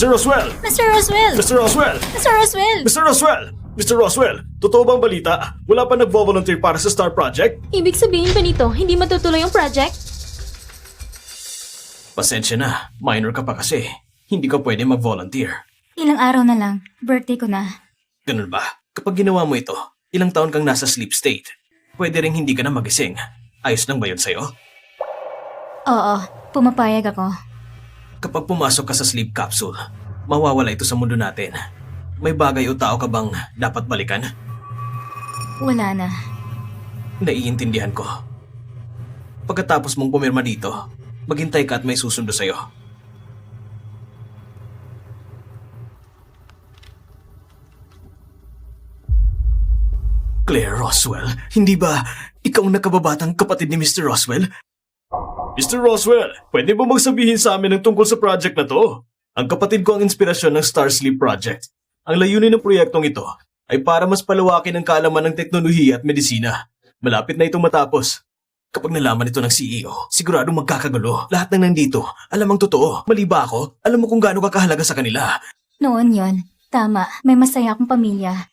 Mr. Roswell! Mr. Roswell! Mr. Roswell! Mr. Roswell! Mr. Roswell! Mr. Roswell! Totoo bang balita? Wala pa nag-volunteer para sa STAR project? Ibig sabihin ba nito, hindi matutuloy yung project? Pasensya na, minor ka pa kasi. Hindi ka pwede mag-volunteer. Ilang araw na lang, birthday ko na. Ganun ba? Kapag ginawa mo ito, ilang taon kang nasa sleep state. Pwede rin hindi ka na magising. Ayos lang ba yun sa'yo? Oo, pumapayag ako. Kapag pumasok ka sa sleep capsule, mawawala ito sa mundo natin. May bagay o tao ka bang dapat balikan? Wala na. Naiintindihan ko. Pagkatapos mong pumirma dito, maghintay ka at may susundo sa'yo. Claire Roswell, hindi ba ikaw ang nakababatang kapatid ni Mr. Roswell? Mr. Roswell, pwede ba magsabihin sa amin ang tungkol sa project na to? Ang kapatid ko ang inspirasyon ng Star Sleep Project. Ang layunin ng proyektong ito ay para mas palawakin ang kaalaman ng teknolohiya at medisina. Malapit na itong matapos. Kapag nalaman ito ng CEO, siguradong magkakagulo. Lahat ng nandito, alam ang totoo. Mali ba ako? Alam mo kung gaano kakahalaga sa kanila. Noon yon, tama, may masaya akong pamilya.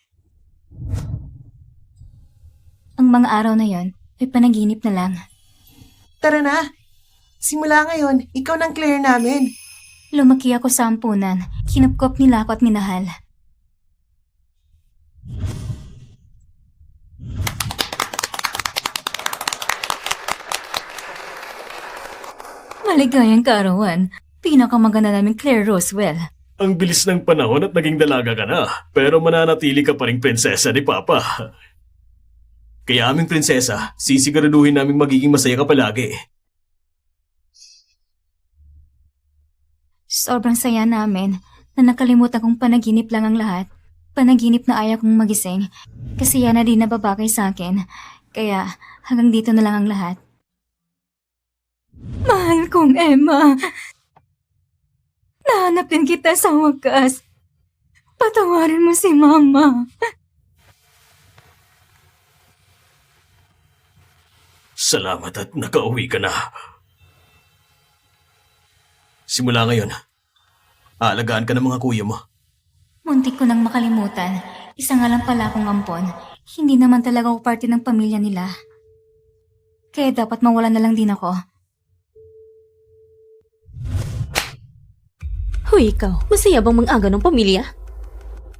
Ang mga araw na yon ay panaginip na lang. Tara na! Simula ngayon, ikaw ng Claire namin. Lumaki ako sa ampunan, kinupkop nila ako at minahal. Maligayang kaarawan, pinakamaganda namin Claire Roswell. Ang bilis ng panahon at naging dalaga ka na, pero mananatili ka pa ring prinsesa ni Papa. Kaya aming prinsesa, sisiguraduhin naming magiging masaya ka palagi. Sobrang saya namin na nakalimutan kong panaginip lang ang lahat. Panaginip na ayaw kong magising kasi yan na din nababagay sa akin. Kaya hanggang dito na lang ang lahat. Mahal kong Emma. Nahanap din kita sa wakas. Patawarin mo si Mama. Salamat at nakauwi ka na. Simula ngayon, aalagaan ka ng mga kuya mo. Muntik ko nang makalimutan. Isa nga lang pala akong ampon. Hindi naman talaga ako parte ng pamilya nila. Kaya dapat mawala na lang din ako. Hoy ikaw, masaya bang mang-aga ng pamilya?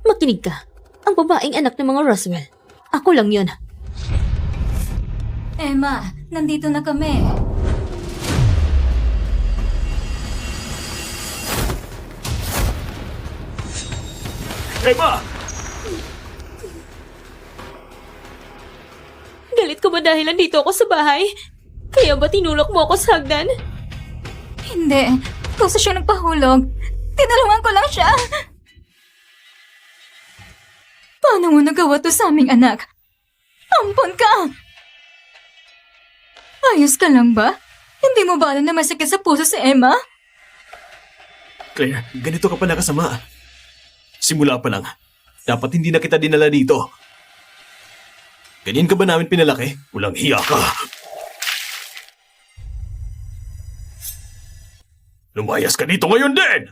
Makinig ka. Ang babaeng anak ng mga Roswell. Ako lang yon. Emma, nandito na kami. Emma! Galit ka ba dahil nandito ako sa bahay? Kaya ba tinulak mo ako sa hagdan? Hindi. Kasi siya nagpahulog. Tinulungan ko lang siya. Paano mo nagawa to sa aming anak? Ampon ka! Ayos ka lang ba? Hindi mo ba alam na masakit sa puso si Emma? Claire, ganito ka pala kasama. Simula pa lang, dapat hindi na kita dinala dito. Ganyan ka ba namin pinalaki? Walang hiya ka. Lumayas ka dito ngayon din!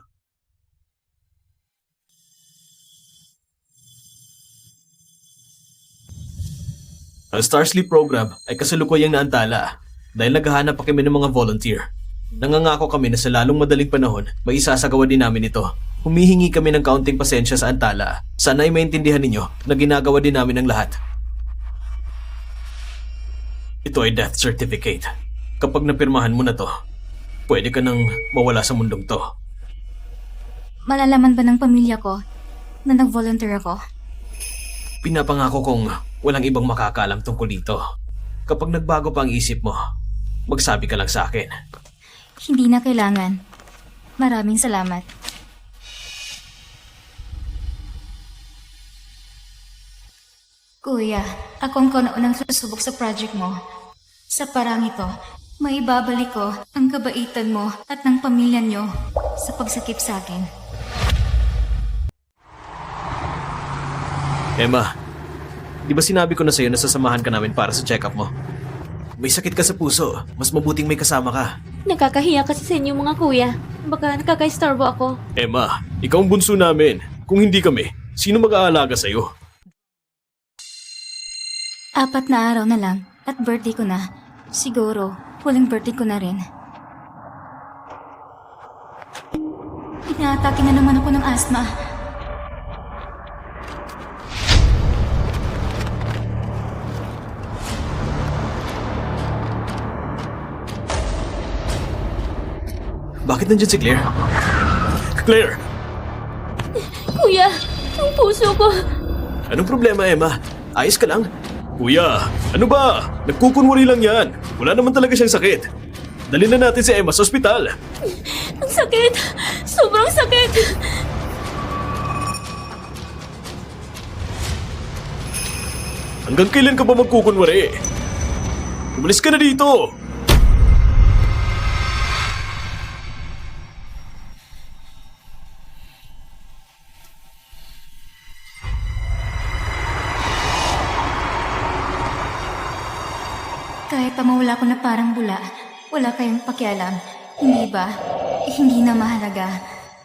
Ang Star Sleep program ay kasalukuyang naantala dahil naghahanap pa kami ng mga volunteer. Nangangako kami na sa lalong madaling panahon, may isasagawa din namin ito. Humihingi kami ng kaunting pasensya sa antala. Sana ay maintindihan ninyo na ginagawa din namin ang lahat. Ito ay death certificate. Kapag napirmahan mo na to, pwede ka nang mawala sa mundong to. Malalaman ba ng pamilya ko na nag-volunteer ako? Pinapangako kong walang ibang makakaalam tungkol dito. Kapag nagbago pa ang isip mo, magsabi ka lang sa akin. Hindi na kailangan. Maraming salamat. Kuya, akong kaunang susubok sa project mo. Sa parang ito, maibabalik ko ang kabaitan mo at ng pamilya nyo sa pagsakip sa akin. Emma, di ba sinabi ko na sa'yo na sasamahan ka namin para sa check-up mo? May sakit ka sa puso. Mas mabuting may kasama ka. Nakakahiya kasi sa inyo mga kuya. Baka nakaka-istorbo ako. Emma, Ikaw ang bunso namin. Kung hindi kami, sino mag-aalaga sa'yo? 4 na araw na lang at birthday ko na. Siguro, huling birthday ko na rin. Inaatake na naman ako ng asthma. Bakit nandiyan si Claire? Claire! Kuya, ang puso ko. Anong problema, Emma? Ayos ka lang? Kuya, ano ba? Nagkukunwari lang yan. Wala naman talaga siyang sakit. Dalhin na natin si Emma sa ospital. Ang sakit. Sobrang sakit. Hanggang kailan ka ba magkukunwari? Umalis ka na dito! Kahit pa mawala ko na parang bula, wala kayong pakialam. Hindi ba? Hindi na mahalaga.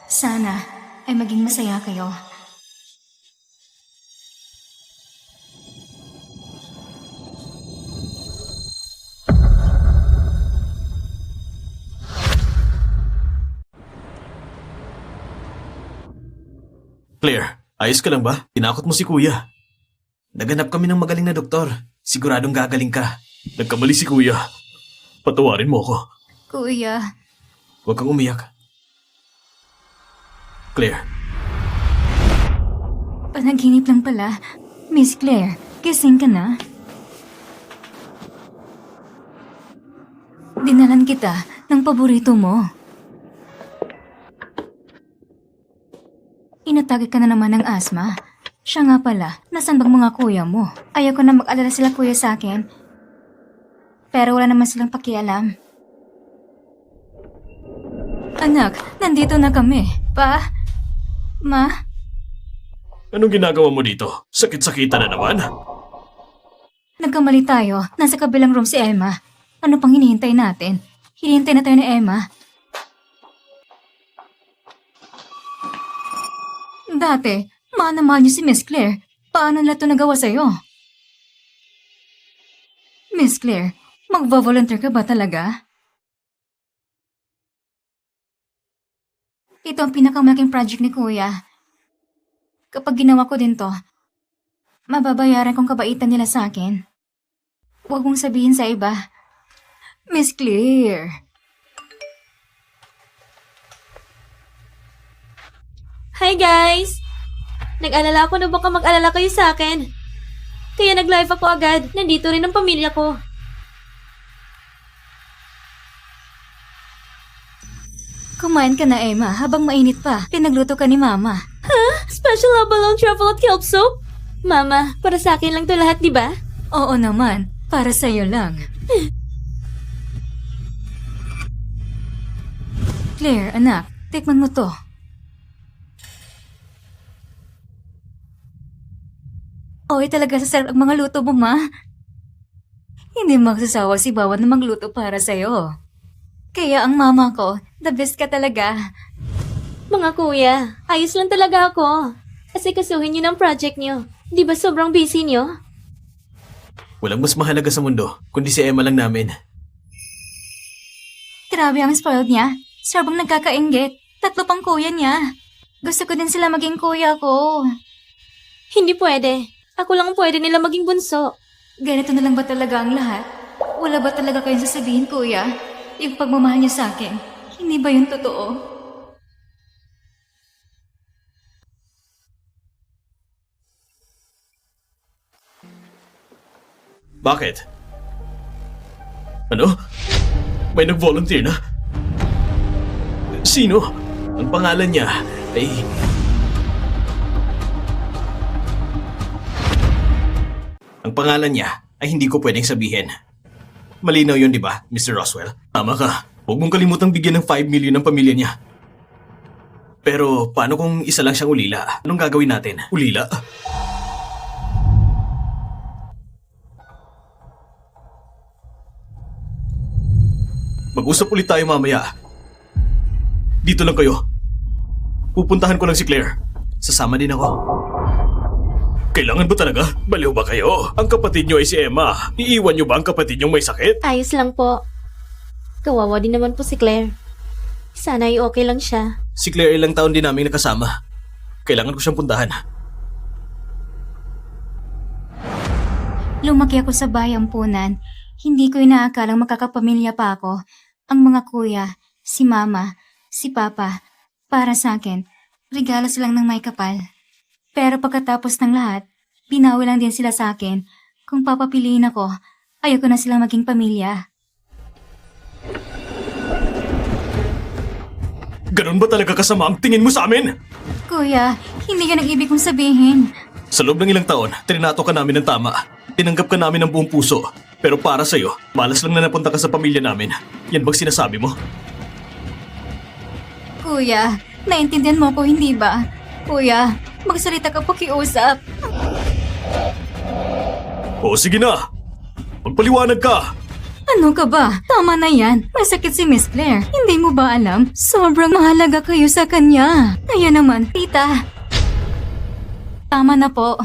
Sana ay maging masaya kayo. Claire, ayos ka lang ba? Tinakot mo si Kuya. Naganap kami ng magaling na doktor. Siguradong gagaling ka. Nagkamali si Kuya. Patawarin mo ako. Kuya, Huwag kang umiyak. Claire, panaginip lang pala. Miss Claire, gising ka na? Dinalan kita ng paborito mo. Inatake ka na naman ng asma. Siya nga pala, nasan bang mga kuya mo? Ayaw ko na mag-alala sila kuya sa akin. Pero wala naman silang pakialam. Anak, nandito na kami. Pa? Ma? anong ginagawa mo dito? Sakit-sakita na naman? Nagkamali tayo. Nasa kabilang room si Emma. Ano pang hinihintay natin? Hinihintay na tayo ni Emma. Dati, mahal na mahal niyo si Miss Claire. Paano nila ito nagawa sa'yo? Miss Claire, magva-volunteer ka ba talaga? Ito ang pinakamalaking project ni Kuya. Kapag ginawa ko din to, mababayaran kong kabaitan nila sa akin. Huwag mong sabihin sa iba. Miss Claire. Hi guys! Nag-alala ako na baka mag-alala kayo sa akin. Kaya nag-live ako agad. Nandito rin ang pamilya ko. Kumain ka na, Emma, habang mainit pa. Pinagluto ka ni Mama. Special abalone truffle at kelp soup? Mama, para sa akin lang to lahat, di ba? Oo naman, para sa'yo lang. Claire, anak, tikman mo to. Oy, talaga sa sarap ang mga luto mo, Ma. Hindi magsasawa si Bawan na magluto para sa'yo. Kaya ang mama ko, the best ka talaga. Mga kuya, ayos lang talaga ako. Kasi kasuhin niyo ng project niyo. Di ba sobrang busy niyo? Walang mas mahalaga sa mundo, kundi si Emma lang namin. Grabe ang spoiled niya. Sobrang nagkakainggit. 3 pang kuya niya. Gusto ko din sila maging kuya ko. Hindi pwede. Ako lang ang pwede nila maging bunso. Ganito na lang ba talaga ang lahat? Wala ba talaga kayong sasabihin, kuya? Yung pagmamahal niyo sa akin, hindi ba yun totoo? Bakit? Ano? May nag-volunteer na? Sino? Ang pangalan niya ay... Ang pangalan niya ay hindi ko pwedeng sabihin. Malinaw yun, di ba, Mr. Roswell? Tama ka. Huwag mong kalimutang bigyan ng 5 million ng pamilya niya. Pero paano kung isa lang siyang ulila? Anong gagawin natin? Ulila? Mag-usap ulit tayo mamaya. Dito lang kayo. pupuntahan ko lang si Claire. Sasama din ako. Kailangan ba talaga? Baliw ba kayo? Ang kapatid niyo ay si Emma. Iiwan niyo ba ang kapatid niyong may sakit? Ayos lang po. Kawawa din naman po si Claire. Sana ay okay lang siya. Si Claire ilang taon din namin nakasama. Kailangan ko siyang puntahan. Lumaki ako sa bayampunan. Hindi ko inaakalang makakapamilya pa ako. Ang mga kuya, si mama, si papa, para sa akin, regalo silang ng may kapal. Pero pagkatapos ng lahat, binawi lang din sila sa akin. Kung papapiliin ako, ayoko na silang maging pamilya. Ganun ba talaga kasama ang tingin mo sa amin? Kuya, hindi yan ang ibig kong sabihin. Sa loob ng ilang taon, trinato ka namin ng tama. Tinanggap ka namin ng buong puso. Pero para sa'yo, malas lang na napunta ka sa pamilya namin. Yan bang sinasabi mo? Kuya, naintindihan mo ko, hindi ba? Kuya, magsalita ka pakiusap. O sige na! Magpaliwanag ka! Ano ka ba? Tama na yan. May sakit si Miss Claire. Hindi mo ba alam? Sobrang mahalaga kayo sa kanya. Kaya naman, tita. Tama na po.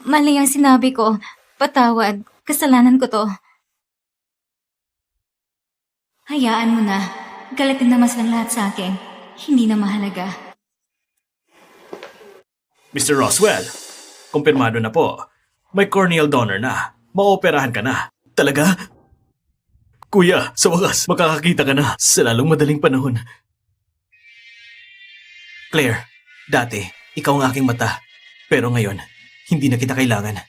Mali ang sinabi ko. Patawad. Kasalanan ko to. Hayaan mo na. Galitin naman silang lahat sa akin. Hindi na mahalaga. Mr. Roswell, kumpirmado na po. May corneal donor na. Maoperahan ka na. Talaga? Kuya, sa wakas, makakakita ka na sa lalong madaling panahon. Claire, dati, ikaw ang aking mata. Pero ngayon, hindi na kita kailangan.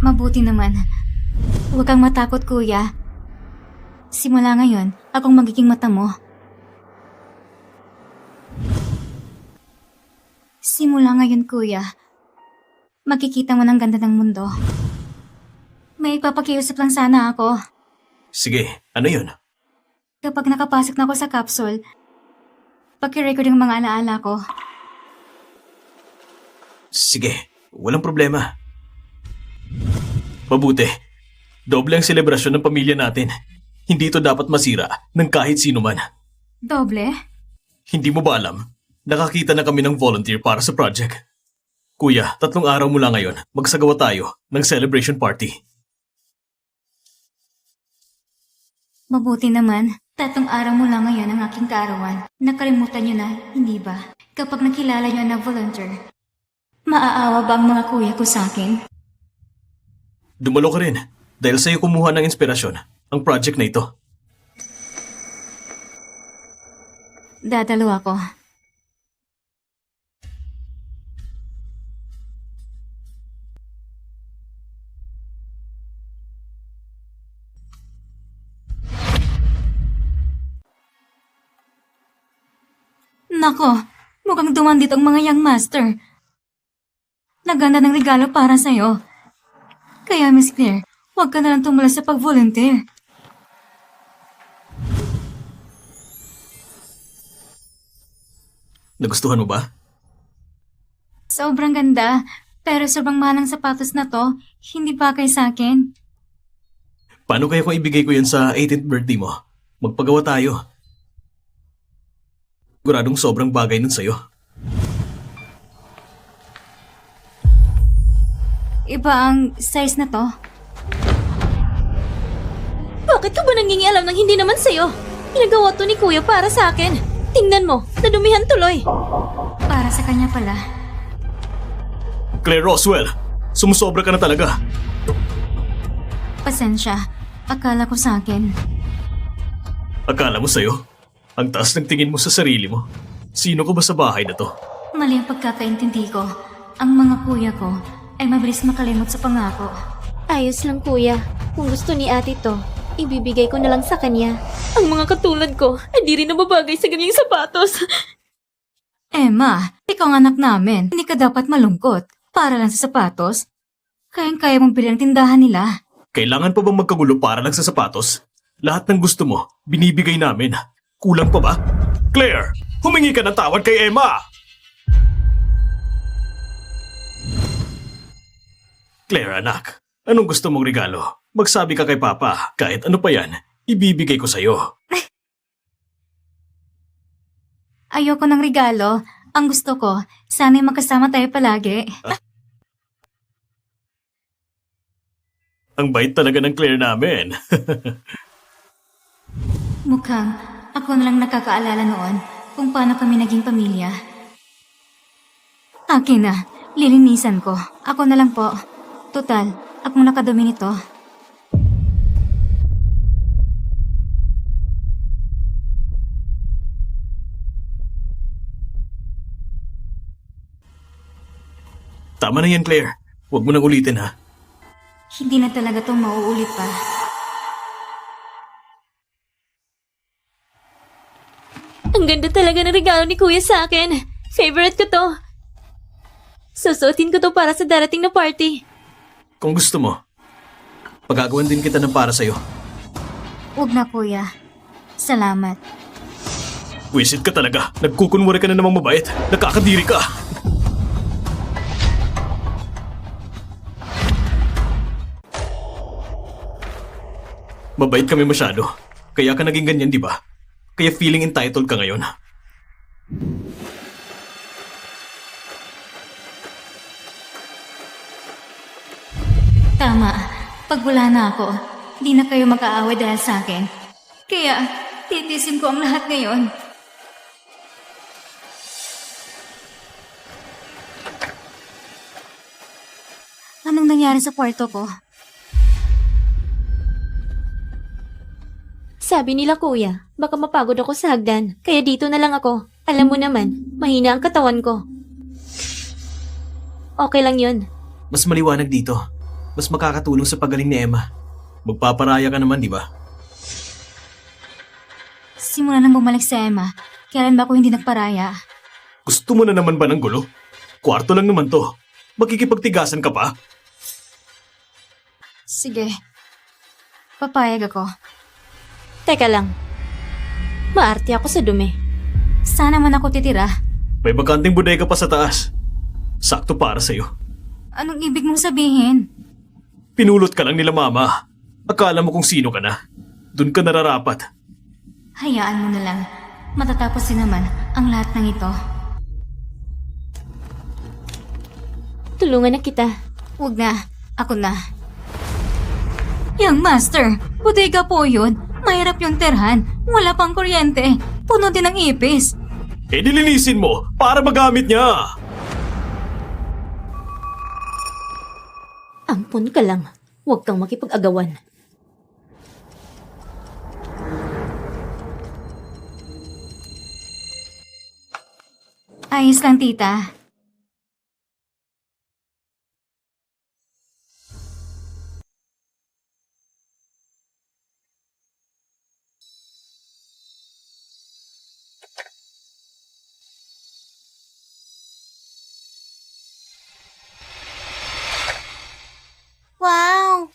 Mabuti naman. Huwag kang matakot, kuya. Simula ngayon, akong magiging mata mo. Simula ngayon, kuya. Makikita mo ng ganda ng mundo. May ipapakiusap lang sana ako. Sige, ano yun? Kapag nakapasok na ako sa capsule, pakirecord yung mga alaala ko. Sige, walang problema. Mabuti. Doble ang selebrasyon ng pamilya natin. Hindi ito dapat masira ng kahit sino man. Doble? Hindi mo ba alam? Nakakita na kami ng volunteer para sa project. Kuya, 3 araw mula ngayon, magsagawa tayo ng celebration party. Mabuti naman. 3 araw mo lang ngayon ang aking kaarawan. Nakalimutan niyo na, hindi ba? Kapag nakilala niyo na volunteer, maaawa ba ang mga kuya ko sa akin? Dumalo ka rin dahil sa'yo kumuha ng inspirasyon ang project na ito. Dadalo ako. Nako, mukhang dumandit ang mga young master. Naganda ng regalo para sa'yo. Kaya Miss Claire, huwag ka na lang tumula sa pag-volunteer. Nagustuhan mo ba? Sobrang ganda, pero sobrang mahal ang sapatos na to. Hindi pa kay sa akin. Paano kaya kung ibigay ko yan sa 18th birthday mo? Magpagawa tayo. Guradong sobrang bagay nun sa'yo. Iba ang size na to. Bakit ka ba nangingialam ng hindi naman sa'yo? Pinagawa to ni Kuya para sa akin. Tingnan mo, nadumihan tuloy. Para sa kanya pala. Claire Roswell, sumusobra ka na talaga. Pasensya, akala ko sa akin. Akala mo sa'yo? Ang taas ng tingin mo sa sarili mo. Sino ko ba sa bahay na to? Mali ang pagkakaintindi ko. Ang mga kuya ko ay mabilis makalimot sa pangako. Ayos lang Kuya. Kung gusto ni ate to, ibibigay ko na lang sa kanya. Ang mga katulad ko, hindi rin nababagay sa ganyang sapatos. Emma, ikaw ang anak namin. Hindi ka dapat malungkot. Para lang sa sapatos. Kayang-kaya mong bilhin ang tindahan nila. Kailangan pa bang magkagulo para lang sa sapatos? Lahat ng gusto mo, binibigay namin. Kulang pa ba? Claire, humingi ka ng tawad kay Emma! Claire, anak, anong gusto mong regalo? Magsabi ka kay Papa, kahit ano pa yan, ibibigay ko sa'yo. Ayoko ng regalo. Ang gusto ko, sana'y magkasama tayo palagi. Ang bait talaga ng Claire namin. Mukhang ako na lang nakakaalala noon kung paano kami naging pamilya. Akin na, lilinisan ko. Ako na lang po. Total, akong nakadumi nito. Tama na yan, Claire. Huwag mo nang ulitin, ha? Hindi na talaga itong mauulit pa. Ang ganda talaga ng regalo ni Kuya sa akin. Favorite ko to. Susuotin ko to para sa darating na party. Kung gusto mo, pagagawan din kita ng para sa'yo. Huwag na, kuya. Salamat. Wisit ka talaga. Nagkukunwari ka na namang mabait. Nakakadiri ka. Mabait kami masyado. Kaya ka naging ganyan, di ba? Kaya feeling entitled ka ngayon. Tama. Pag wala na ako, di na kayo mag-aaway dahil sa akin. Kaya, titisin ko ang lahat ngayon. Anong nangyari sa kwarto ko? Sabi nila kuya, baka mapagod ako sa hagdan, kaya dito na lang ako. Alam mo naman, mahina ang katawan ko. Okay lang yun. Mas maliwanag dito. Mas makakatulong sa pagaling ni Emma. Magpaparaya ka naman, di ba? Simula nang bumalik si Emma, kailan ba ako hindi nagparaya? Gusto mo na naman ba ng gulo? Kwarto lang naman to. Makikipagtigasan ka pa? Sige. Papayag ako. Teka lang. Maarte ako sa dumi. Sana man ako titira. May bakanting bodega pa sa taas. Sakto para sa'yo. Anong ibig mong sabihin? Pinulot ka lang nila mama. Akala mo kung sino ka na. Doon ka nararapat. Hayaan mo na lang. Matatapos din naman ang lahat ng ito. Tulungan na kita. Huwag na. Ako na. Yang master, bodega po yun. Mahirap yung terhan. Wala pang kuryente. Puno din ng ipis. Eh dilinisin mo para magamit niya. Ampun ka lang. Huwag kang makipag-agawan. Ayos lang, tita. Wow!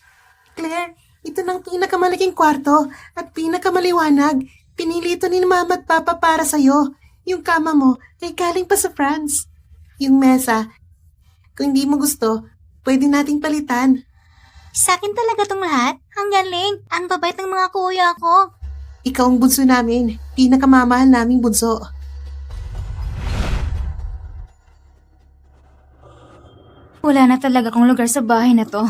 Claire, ito ng pinakamalaking kwarto at pinakamaliwanag. Pinili ito ni Mama at Papa para sa'yo. Yung kama mo ay galing pa sa France. Yung mesa, kung hindi mo gusto, pwede nating palitan. Sa akin talaga tong lahat. Ang galing. Ang babait ng mga kuya ko. Ikaw ang bunso namin. Pinakamamahal naming bunso. Wala na talaga akong lugar sa bahay na to.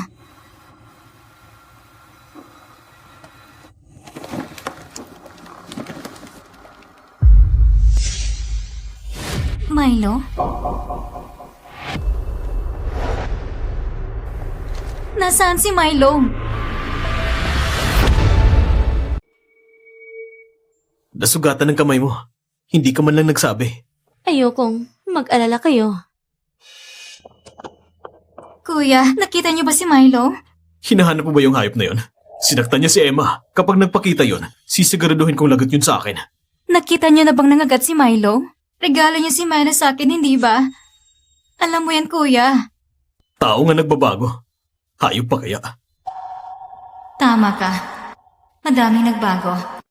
Milo? Nasaan si Milo? Nasugatan ng kamay mo. Hindi ka man lang nagsabi. Ayokong mag-alala kayo. Kuya, nakita niyo ba si Milo? Hinahanap mo ba yung hayop na yon? Sinaktan niya si Emma. Kapag nagpakita yon, sisiguraduhin kong lagot yun sa akin. Nakita niyo na bang nangagat si Milo? Regalo niyo si Milo sa akin, hindi ba? Alam mo yan, kuya. Tao nga nagbabago. Hayop pa kaya? Tama ka. Madaming nagbago.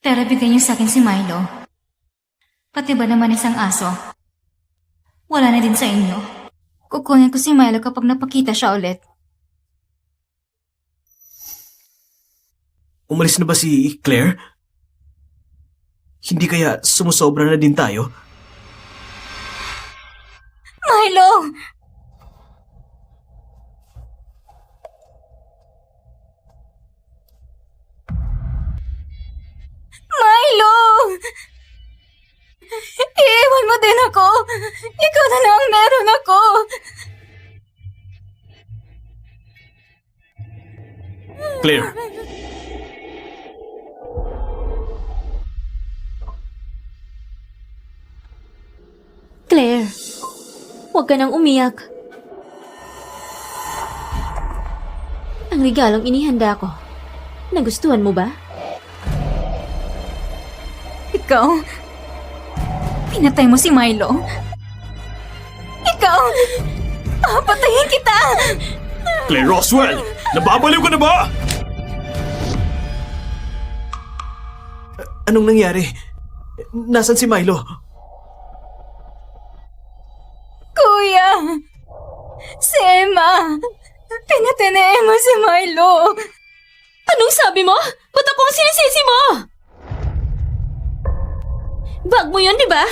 Pero bigay niyo sa akin si Milo. Pati ba naman isang aso? Wala na din sa inyo. Kukunin ko si Milo kapag napakita siya ulit. Umalis na ba si Claire? Hindi kaya sumusobra na din tayo? Milo! Milo! Iiwan mo din ako! Ikaw na lang ang meron ako! Claire, Claire, huwag ka nang umiyak. Ang regalong inihanda ko. Nagustuhan mo ba? Ikaw? Pinatay mo si Milo? Ikaw? Papatayin kita! Claire Roswell! Nababaliw ka na ba? Anong nangyari? Nasaan si Milo? Kuya! Si Emma! Pinatay na Emma si Milo! Anong sabi mo? Ba't ako ang sinisisi mo? Bag mo yun, di ba?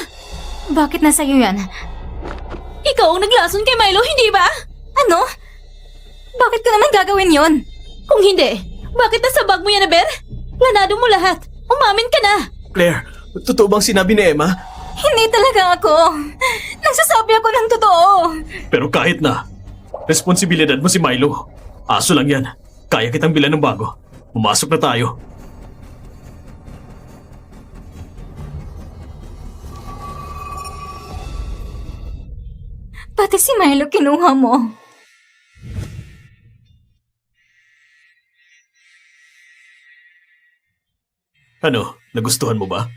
Bakit nasa iyo yan? Ikaw ang naglason kay Milo, hindi ba? Ano? Bakit ko naman gagawin yon? Kung hindi, bakit nasa bag mo yan, Aber? Planado mo lahat. Umamin ka na. Claire, totoo bang sinabi ni Emma? Hindi talaga ako. Nagsasabi ako ng totoo. Pero kahit na, responsibilidad mo si Milo. Aso lang yan. Kaya kitang bilan ng bago. Pumasok na tayo. Pati si Milo kinuha mo. Ano, nagustuhan mo ba?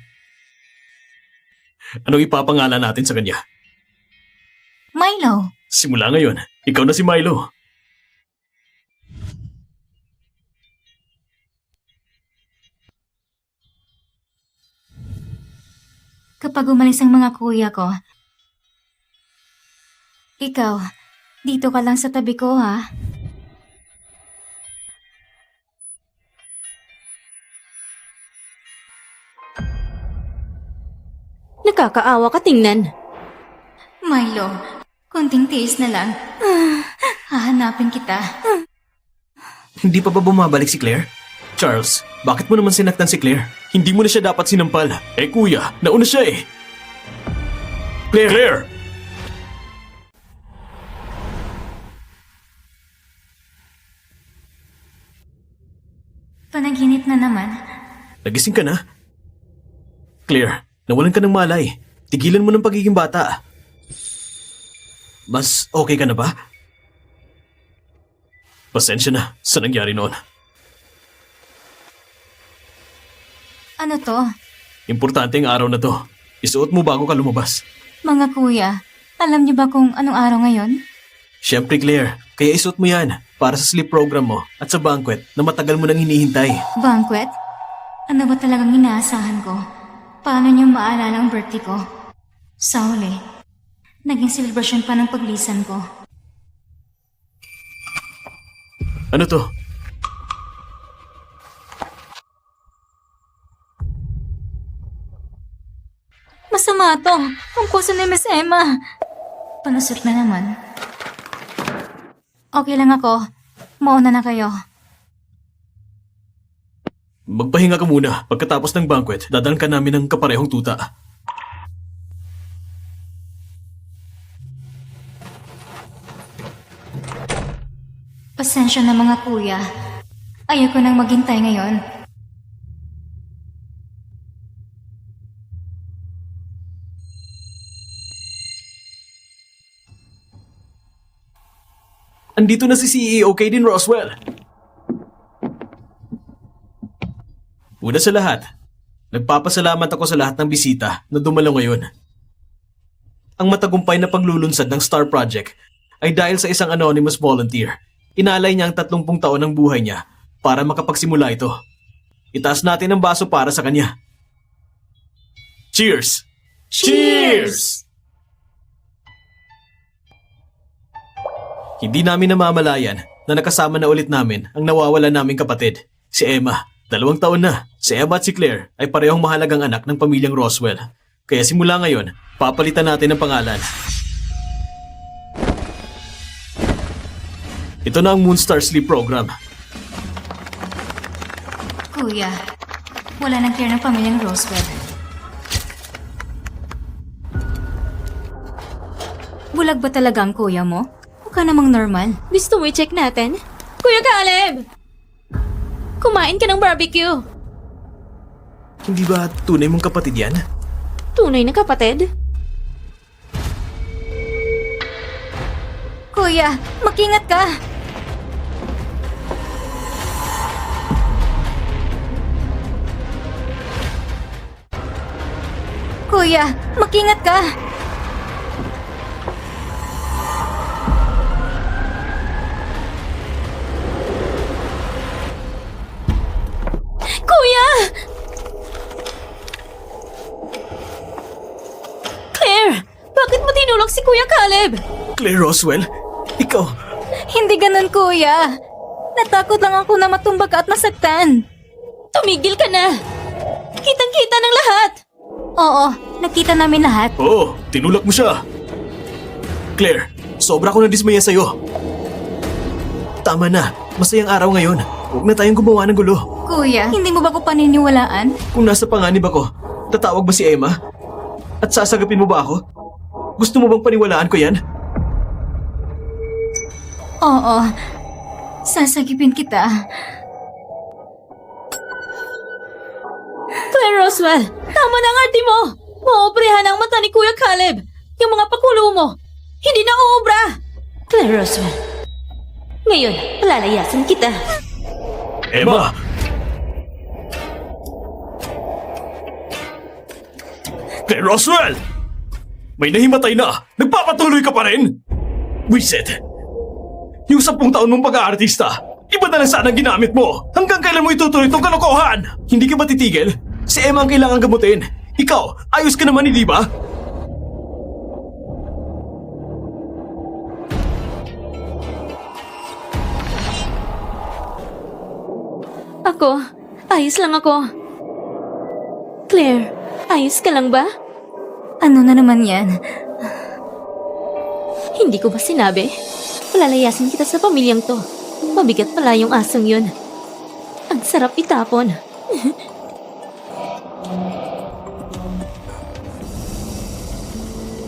Anong ipapangalan natin sa kanya? Milo, Simula ngayon, ikaw na si Milo. kapag umalis ang mga kuya ko, ikaw, dito ka lang sa tabi ko ha. Nakakaawa ka tingnan. Milo, konting tiis na lang. Hahanapin kita. Hindi pa ba bumabalik si Claire? Charles, bakit mo naman sinaktan si Claire? Hindi mo na siya dapat sinampal. Eh kuya, nauna siya eh. Claire! Claire! Panaginip na naman. Nagising ka na? Claire, nawalan ka ng malay. Tigilan mo ng pagiging bata. Mas okay ka na ba? Pasensya na sa nangyari noon. Ano to? Importante ang araw na to. Isuot mo bago ka lumabas. Mga kuya, alam niyo ba kung anong araw ngayon? Siyempre Claire, kaya isuot mo yan para sa sleep program mo at sa banquet na matagal mo nang hinihintay. Banquet? Ano ba talagang inaasahan ko? Paano niyo maalala ang birthday ko? Sa huli, naging celebration pa ng paglisan ko. Ano to? Masama to. Ang puso ni Miss Emma. Palusot na naman. Okay lang ako. Mauna na kayo. Magpahinga ka muna. Pagkatapos ng banquet, dadalhan ka namin ng kaparehong tuta. Pasensya na mga kuya. Ayoko nang maghintay ngayon. Andito na si CEO Kaden Roswell. Una sa lahat, nagpapasalamat ako sa lahat ng bisita na dumalo ngayon. Ang matagumpay na paglulunsad ng Star Project ay dahil sa isang anonymous volunteer. Inalay niya ang 30 taon ng buhay niya para makapagsimula ito. Itaas natin ang baso para sa kanya. Cheers! Cheers! Hindi namin namamalayan na nakasama na ulit namin ang nawawala naming kapatid, si Emma. 2 taon na. Si Emma at si Claire ay parehong mahalagang anak ng pamilyang Roswell. Kaya simula ngayon, papalitan natin ang pangalan. Ito na ang Moonstar Sleep Program. Kuya, wala nang care ng pamilyang Roswell. Bulag ba talaga ang kuya mo? Mukha namang normal. Gusto mo i-check natin? Kuya Caleb! Kumain ka ng barbecue. Hindi ba tunay mong kapatid yan? Tunay na kapatid? Kuya, makingat ka! Kuya, makingat ka! Kuya! Claire! Bakit mo tinulak si Kuya Caleb? Claire Roswell? Ikaw? Hindi ganun, kuya. Natakot lang ako na matumbag ka at masaktan. Tumigil ka na! Kitang-kita ng lahat! Oo, nakita namin lahat. Oo, tinulak mo siya. Claire, sobra ko na dismaya sa'yo. Tama na, masayang araw ngayon. Huwag na tayong gumawa ng gulo. Kuya, hindi mo ba ko paniniwalaan? Kung nasa panganib ako, tatawag ba si Emma? At sasagapin mo ba ako? Gusto mo bang paniwalaan ko yan? Oo, sasagipin kita. Claire Roswell, tama na ang arte mo! Maoprehan ang mata ni Kuya Caleb! Yung mga pakulo mo, hindi na uubra! Claire Roswell, ngayon, palalayasan kita. Emma! Claire Roswell! May nahimatay na! Nagpapatuloy ka pa rin! Wiset! Yung 10 taon mong pag-aartista, iba na lang sana ang ginamit mo! Hanggang kailan mo itutuloy itong kalokohan? Hindi ka ba titigil? Si Emma ang kailangan gamutin. Ikaw, ayos ka naman, hindi ba? Ako, ayos lang ako. Claire, ayos ka lang ba? Ano na naman yan? Hindi ko ba sinabi? Palalayasin kita sa pamilyang to. Mabigat pala yung asong yun. Ang sarap itapon.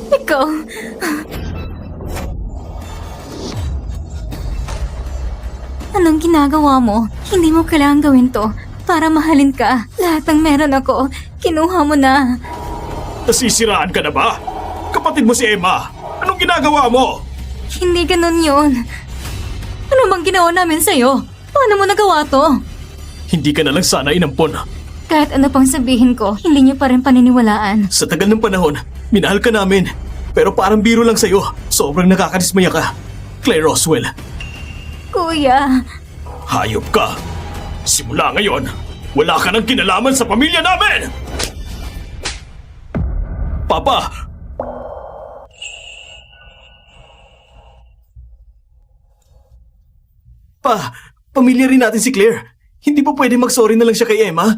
Ikaw... Anong ginagawa mo? Hindi mo kailangan gawin to para mahalin ka. Lahat ng meron ako, kinuha mo na. Nasisiraan ka na ba? Kapatid mo si Emma! Anong ginagawa mo? Hindi ganun yun. Ano bang ginawa namin sa'yo? Paano mo nagawa to? Hindi ka na lang sana inampon. Kahit ano pang sabihin ko, hindi niyo pa rin paniniwalaan. Sa tagal ng panahon, minahal ka namin. Pero parang biro lang sa'yo. Sobrang nakakadismaya ka. Claire Roswell, Kuya, hayop ka. Simula ngayon, wala ka nang kinalaman sa pamilya namin! Papa! Pamilya rin natin si Claire. Hindi pa pwede mag-sorry na lang siya kay Emma?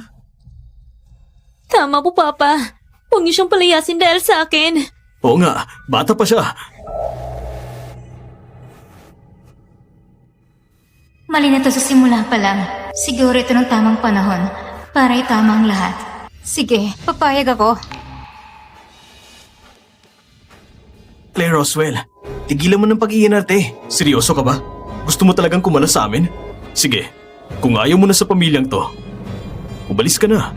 Tama po, Papa. Huwag niyo siyang palayasin dahil sa akin. Oo nga, bata pa siya. mali na to sa simula pa lang. Siguro ito ng tamang panahon para itama ang lahat. Sige, papayag ako. Claire Roswell, tigilan mo ng pag-iinarte. Seryoso ka ba? Gusto mo talagang kumala sa amin? Sige, kung ayaw mo na sa pamilyang to, umalis ka na.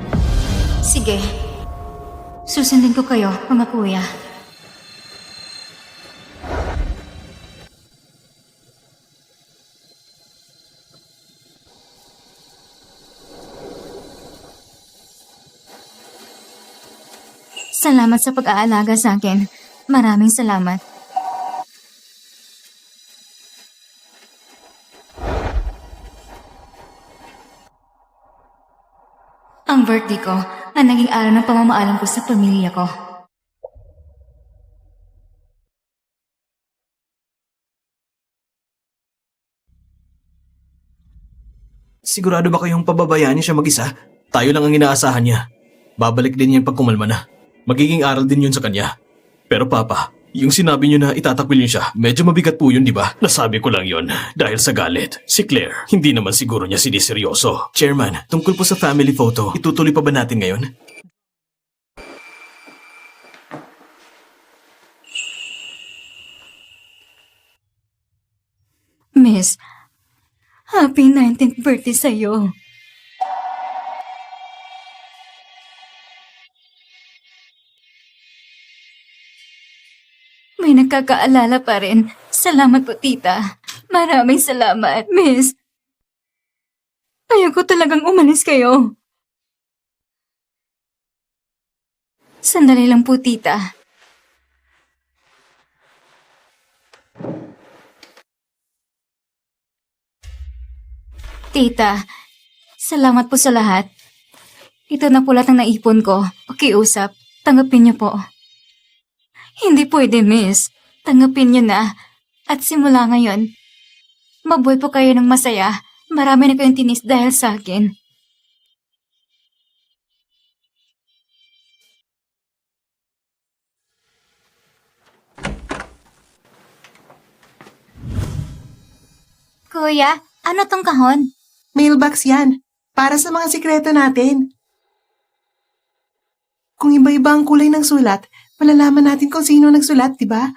Sige. Susundin ko kayo, mga kuya. Salamat sa pag-aalaga sa akin. Maraming salamat. Ang birthday ko ang naging araw ng pamamaalam ko sa pamilya ko. Sigurado ba kayong pababayaan niya siya mag-isa? Tayo lang ang inaasahan niya. Babalik din yan pag kumalma na. Magiging aral din yun sa kanya. Pero Papa, Yung sinabi niyo na itatakwil niyo siya, medyo mabigat po yun, di ba? Nasabi ko lang yun dahil sa galit. Si Claire, hindi naman siguro niya siniseryoso. Chairman, tungkol po sa family photo, itutuloy pa ba natin ngayon? Miss, happy 19th birthday sa'yo. May nagkakaalala pa rin. Salamat po, tita. Maraming salamat, miss. Ayoko talagang umalis kayo. Sandali lang po, tita. Tita, salamat po sa lahat. Ito na po lahat ng naipon ko. Pakiusap, tanggapin niyo po. Hindi pwede, miss. Tanggapin niyo na. At simula ngayon, mabuhay po kayo ng masaya. Marami na kayong tinis dahil sa akin. Kuya, ano tong kahon? Mailbox yan. Para sa mga sikreto natin. Kung iba-iba ang kulay ng sulat, malalaman natin kung sino nagsulat, di ba?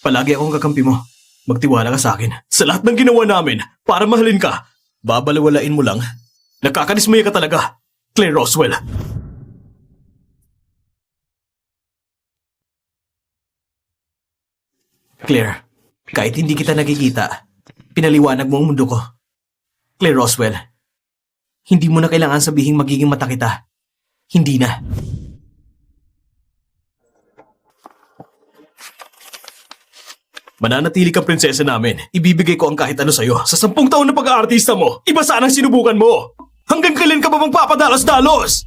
Palagi akong kakampi mo. Magtiwala ka sa akin. Sa lahat ng ginawa namin, para mahalin ka, babalawalain mo lang. Nakakadismaya ka talaga, Claire Roswell. Claire, kahit hindi kita nakikita, pinaliwanag mo ang mundo ko. Claire Roswell, hindi mo na kailangan sabihing magiging mata kita. Hindi na. Mananatili ka prinsesa namin. Ibibigay ko ang kahit ano sa'yo. Sa 10 taon na pag-aartista mo, iba sanang sinubukan mo. Hanggang kailan ka ba magpapadalos-dalos?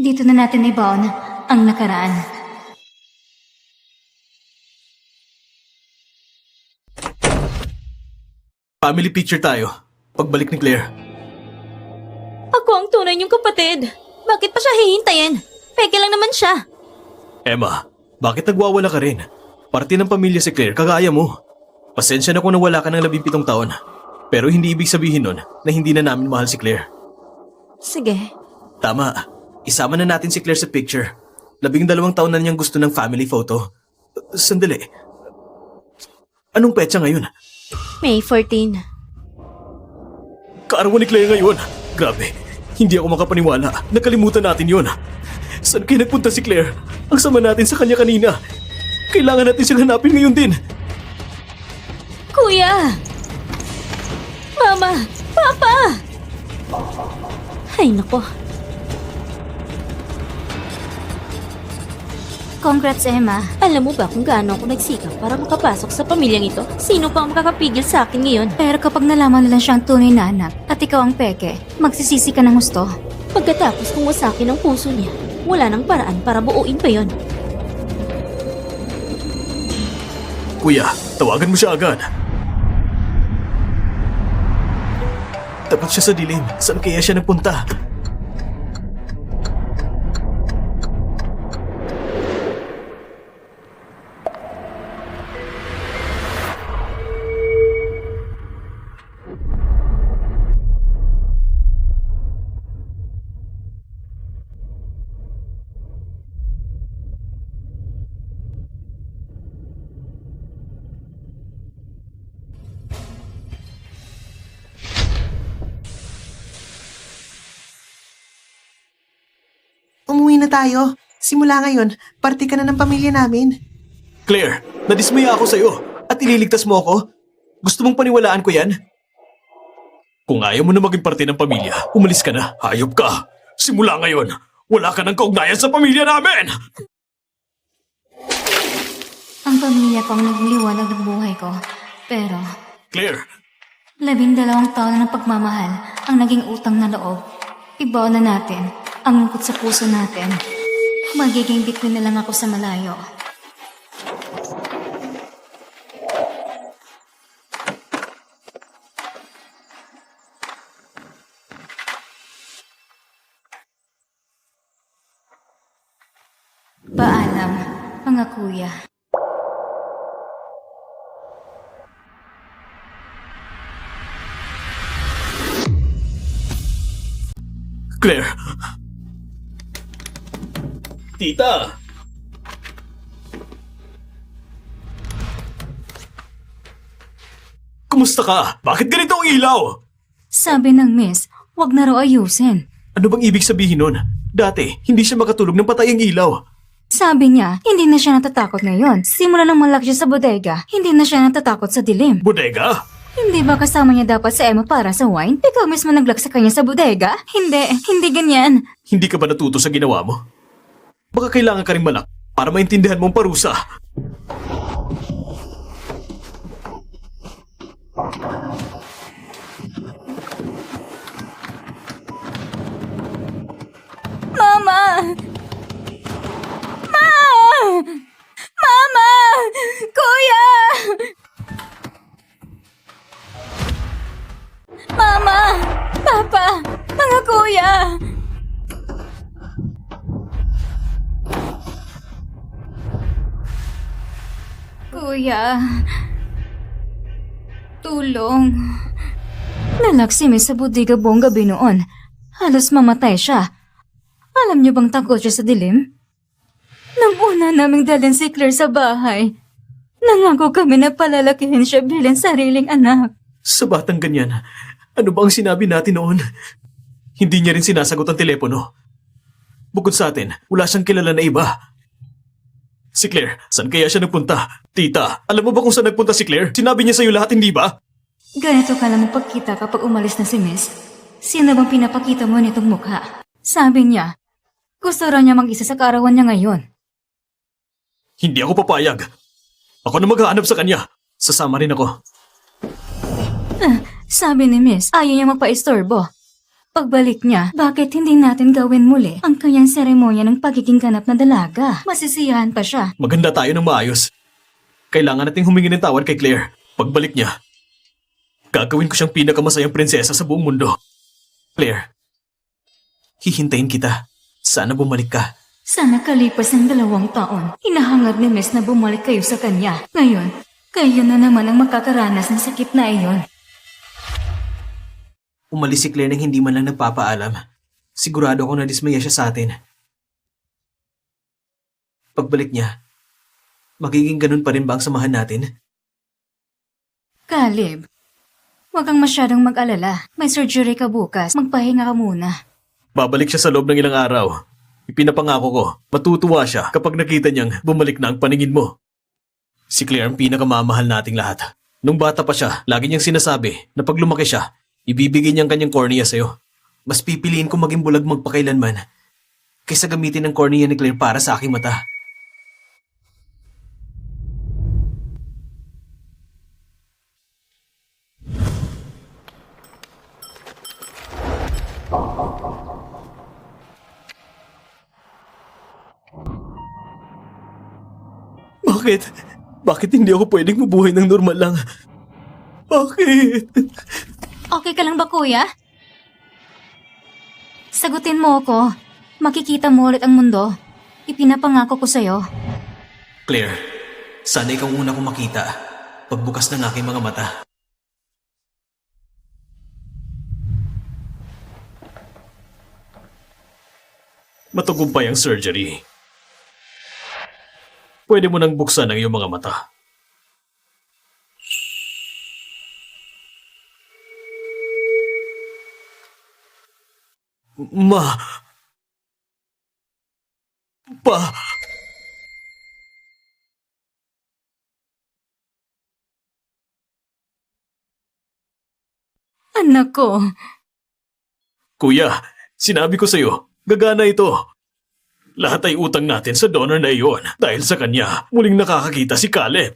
Dito na natin ibaon ang nakaraan. Family picture tayo. Pagbalik ni Claire. Ako ang tunay niyong kapatid. Bakit pa siya hihintayin? Peke lang naman siya. Emma, bakit nagwawala ka rin? Parte ng pamilya si Claire, kagaya mo. Pasensya na kung nawala ka ng 17 taon. Pero hindi ibig sabihin nun na hindi na namin mahal si Claire. Sige. Tama. Isama na natin si Claire sa picture. 12 taon na niyang gusto ng family photo. Sandali. Anong petsa ngayon? May 14. Kaarawan ni Claire ngayon. Grabe. Hindi ako makapaniwala. Nakalimutan natin yon. Saan kayo nagpunta si Claire? Ang sama natin sa kanya kanina. Kailangan natin siyang hanapin ngayon din. Kuya! Mama! Papa! Ay, nako. Congrats, Emma. Alam mo ba kung gaano ako nagsikap para makapasok sa pamilyang ito? Sino pa ang makakapigil sa akin ngayon? Pero kapag nalaman nila siyang tunay na anak at ikaw ang peke, magsisisi ka ng gusto. Pagkatapos kung wasakin ang puso niya, wala nang paraan para buuin pa yon. Kuya, tawagan mo siya agad. Dapat siya sa dilim. Saan kaya siya nagpunta? Umuwi na tayo. Simula ngayon, parte ka na ng pamilya namin. Claire, nadismaya ako sa'yo at ililigtas mo ako. Gusto mong paniwalaan ko yan? Kung ayaw mo na maging parte ng pamilya, umalis ka na. Hayop ka. Simula ngayon, wala ka ng kaugnayan sa pamilya namin! pamilya ko ang naging liwanag ng buhay ko. Pero, Claire! 12 taon na ng pagmamahal ang naging utang na loob. Ibaw na natin ang lungkot sa puso natin. Magiging bituin na lang ako sa malayo. Paalam, mga kuya. Claire! Tita! Kumusta ka? Bakit ganito ang ilaw? Sabi ng miss, wag na raw ayusin. Ano bang ibig sabihin nun? Dati, hindi siya makatulog ng patay ang ilaw. Sabi niya, hindi na siya natatakot ngayon. Simula nang malaki siya sa bodega, hindi na siya natatakot sa dilim. Bodega? Hindi ba kasama niya dapat sa Emma para sa wine? Ikaw mismo naglag sa kanya sa bodega? Hindi ganyan. Hindi ka ba natuto sa ginawa mo? Baka kailangan ka rin malak para maintindihan mong parusa. Mama! Mama! Kuya! Mama! Papa! Mga kuya! Kuya... Tulong. Nalaksimi sa bodega buong gabi noon. Halos mamatay siya. Alam niyo bang takot siya sa dilim? Nang una naming dalhin si Claire sa bahay, nangako kami na palalakihin siya bilang sariling anak. Sa batang ganyan, ano ba ang sinabi natin noon? Hindi niya rin sinasagot ang telepono. Bukod sa atin, wala siyang kilala na iba. Si Claire, saan kaya siya nagpunta? Tita, alam mo ba kung saan nagpunta si Claire? Sinabi niya sa'yo lahat, hindi ba? Ganito ka lang magpagkita kapag umalis na si Miss. Sino bang pinapakita mo nitong mukha? Sabi niya, gusto raw niya mag-isa sa kaarawan niya ngayon. Hindi ako papayag. Ako na maghahanap sa kanya. Sasama rin ako. Sabi ni Miss, ayaw niya magpa-istorbo. Pagbalik niya, bakit hindi natin gawin muli ang kanyang seremonya ng pagiging ganap na dalaga? Masisiyahan pa siya. Maganda tayo ng maayos. Kailangan nating humingi ng tawad kay Claire. Pagbalik niya, gagawin ko siyang pinakamasayang prinsesa sa buong mundo. Claire, hihintayin kita. Sana bumalik ka. Sana kalipas ng 2 taon, hinahangad ni Miss na bumalik kayo sa kanya. Ngayon, kayo na naman ang makakaranas ng sakit na iyon. Umalis si Claire nang hindi man lang nagpapaalam. Sigurado akong nadismaya siya sa atin. Pagbalik niya, magiging ganun pa rin ba ang samahan natin? Caleb, huwag kang masyadong mag-alala. May surgery ka bukas. Magpahinga ka muna. Babalik siya sa loob ng ilang araw. Ipinapangako ko, matutuwa siya kapag nakita niyang bumalik na ang paningin mo. Si Claire ang pinakamamahal nating lahat. Nung bata pa siya, lagi niyang sinasabi na pag lumaki siya, ibibigay niyang kanyang cornea sa'yo. Mas pipiliin kong maging bulag magpakailanman kaysa gamitin ang cornea ni Claire para sa aking mata. Bakit? Bakit hindi ako pwedeng mabuhay ng normal lang? Bakit? Okay ka lang ba, kuya? Sagutin mo ako. Makikita mo ulit ang mundo. Ipinapangako ko sa'yo. Claire, sana ikaw una kong makita pagbukas ng aking mga mata. Matagumpay ang surgery. Pwede mo nang buksan ang iyong mga mata. Ma! Pa! Anak ko. Kuya, sinabi ko sa'yo, gagana ito. Lahat ay utang natin sa donor na iyon. Dahil sa kanya, muling nakakakita si Caleb.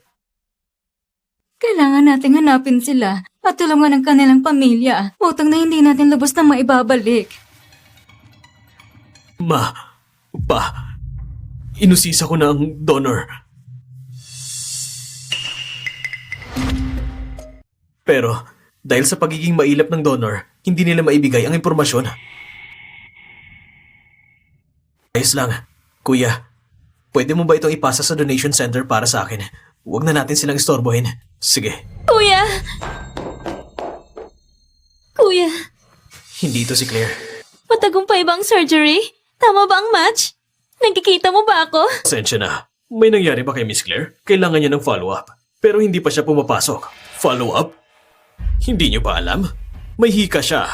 Kailangan nating hanapin sila at tulungan ang kanilang pamilya. Utang na hindi natin lubos na maibabalik. Pa, inusisa ko na ang donor. Pero, dahil sa pagiging mailap ng donor, hindi nila maibigay ang impormasyon. Ayos lang. Kuya, pwede mo ba itong ipasa sa donation center para sa akin? Huwag na natin silang istorbohin. Sige. Kuya! Kuya, Hindi ito si Claire. matagumpay ba ang surgery? Tama ba ang match? Nagkikita mo ba ako? Pasensya na. May nangyari ba kay Miss Claire? Kailangan niya ng follow-up. Pero hindi pa siya pumapasok. Follow-up? Hindi niyo ba alam? May hika siya.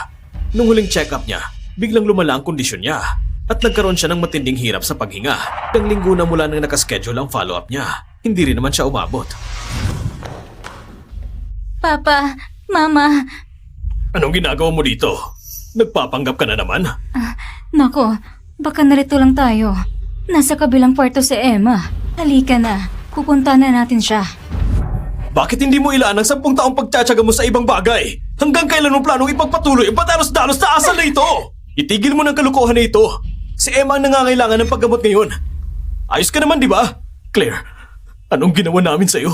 Nung huling check-up niya, biglang lumala ang kondisyon niya. At nagkaroon siya ng matinding hirap sa paghinga. Ilang linggo na mula nang nakaschedule ang follow-up niya. Hindi rin naman siya umabot. Papa, Mama, Anong ginagawa mo dito? Nagpapanggap ka na naman? nako, baka narito lang tayo. Nasa kabilang kwarto si Emma. Halika na, pupunta na natin siya. Bakit hindi mo ilaan ang 10 taong pagtsatsaga mo sa ibang bagay? Hanggang kailan mo planong ipagpatuloy ang padalos-dalos na asal na ito? Itigil mo ng kalukuhan na ito. Si Emma ang nangangailangan ng paggamot ngayon. Ayos ka naman, di ba? Claire, anong ginawa namin sa'yo?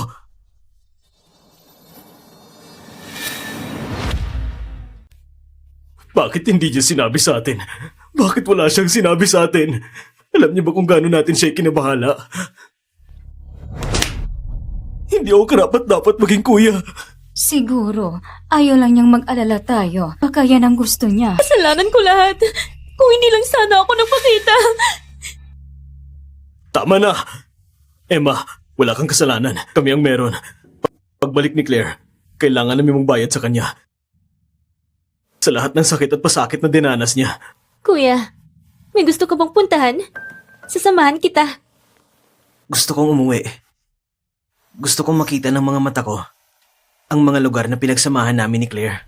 Bakit hindi niya sinabi sa atin? Bakit wala siyang sinabi sa atin? Alam niya ba kung gaano natin siya kinabahala? Hindi ako karapat-dapat maging kuya. Siguro, ayaw lang niyang mag-alala tayo. Baka yan ang gusto niya. Kasalanan ko lahat. Kung hindi lang sana ako nagpakita. Tama na! Emma, wala kang kasalanan. Kami ang meron. Pagbalik ni Claire, kailangan namin mong bayad sa kanya. Sa lahat ng sakit at pasakit na dinanas niya. Kuya, may gusto ka bang puntahan? Sasamahan kita. Gusto kong umuwi. Gusto kong makita ng mga mata ko ang mga lugar na pinagsamahan namin ni Claire.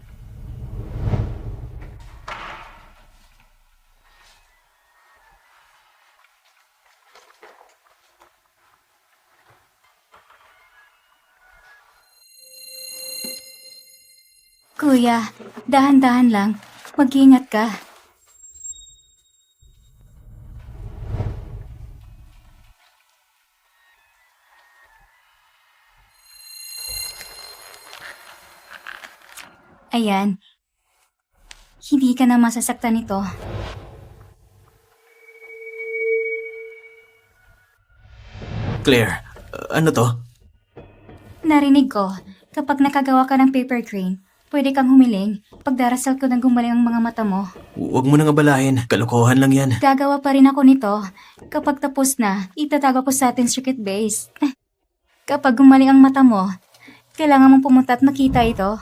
Kuya, dahan-dahan lang. Mag-ingat ka. Ayan. Hindi ka na masasaktan nito. Claire, ano to? Narinig ko, kapag nakagawa ka ng paper crane, pwede kang humiling. Pagdarasal ko nang gumaling ang mga mata mo. Huwag mo nang abalahin. Kalokohan lang yan. Gagawa pa rin ako nito. Kapag tapos na, itatago ko sa ating circuit base. Kapag gumaling ang mata mo, kailangan mong pumunta at makita ito.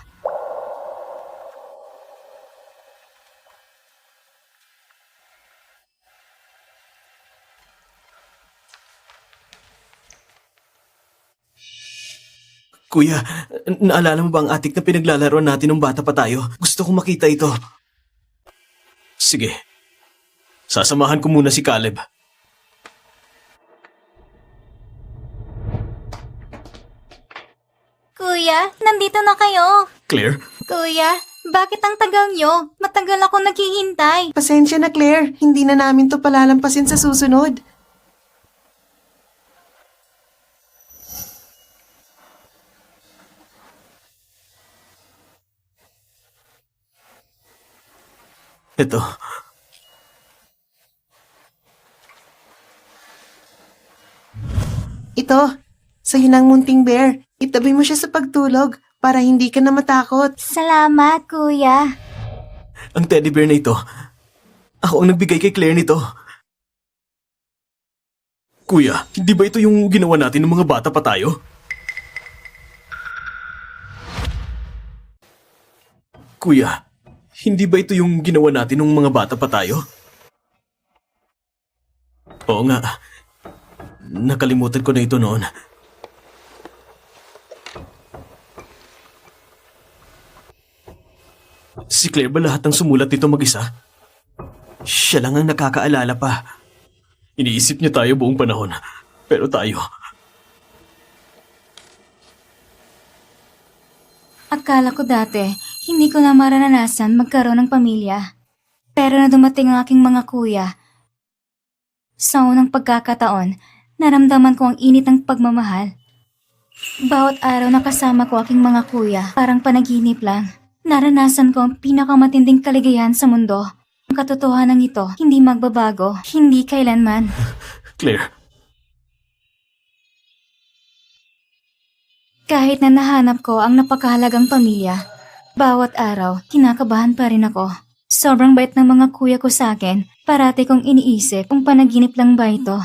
Kuya, naalala mo ba ang atik na pinaglalaroan natin nung bata pa tayo? Gusto kong makita ito. Sige. Sasamahan ko muna si Caleb. Kuya, nandito na kayo. Claire? Kuya, bakit ang tagal nyo? Matagal ako naghihintay. Pasensya na, Claire. Hindi na namin to palalampasin sa susunod. Ito. Ito, sa'yo ng munting bear. Itabi mo siya sa pagtulog para hindi ka na matakot. Salamat, kuya. Ang teddy bear na ito. Ako ang nagbigay kay Claire nito. Kuya, di ba ito yung ginawa natin ng mga bata pa tayo? Kuya, hindi ba ito yung ginawa natin ng mga bata pa tayo? Oo nga. Nakalimutan ko na ito noon. Si Claire ba lahat ng sumulat nito mag-isa? Siya lang ang nakakaalala pa. Iniisip niya tayo buong panahon. Pero tayo, Akala ko dati, hindi ko na maranasan magkaroon ng pamilya. Pero na dumating ang aking mga kuya, sa unang pagkakataon, naramdaman ko ang init ng pagmamahal. Bawat araw na kasama ko aking mga kuya, parang panaginip lang. Naranasan ko ang pinakamatinding kaligayahan sa mundo. Ang katotohanan ito, hindi magbabago, hindi kailanman. Claire, Kahit na nahanap ko ang napakahalagang pamilya, bawat araw, kinakabahan pa rin ako. Sobrang bait ng mga kuya ko sa akin, parati kong iniisip kung panaginip lang ba ito.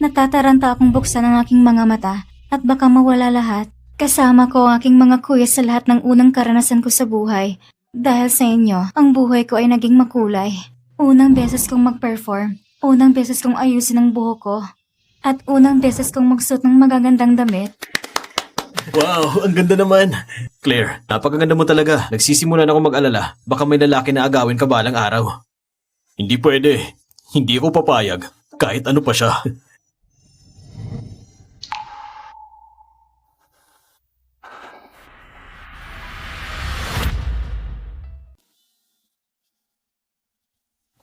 Natataranta akong buksan ang aking mga mata at baka mawala lahat. Kasama ko ang aking mga kuya sa lahat ng unang karanasan ko sa buhay. Dahil sa inyo, ang buhay ko ay naging makulay. Unang beses kong mag-perform, unang beses kong ayusin ang buhok ko, at unang beses kong magsuot ng magagandang damit. wow, ang ganda naman. Claire, napakaganda mo talaga. Nagsisimula na ako mag-alala. Baka may lalaki na agawin ka balang araw. Hindi pwede. Hindi ako papayag. Kahit ano pa siya.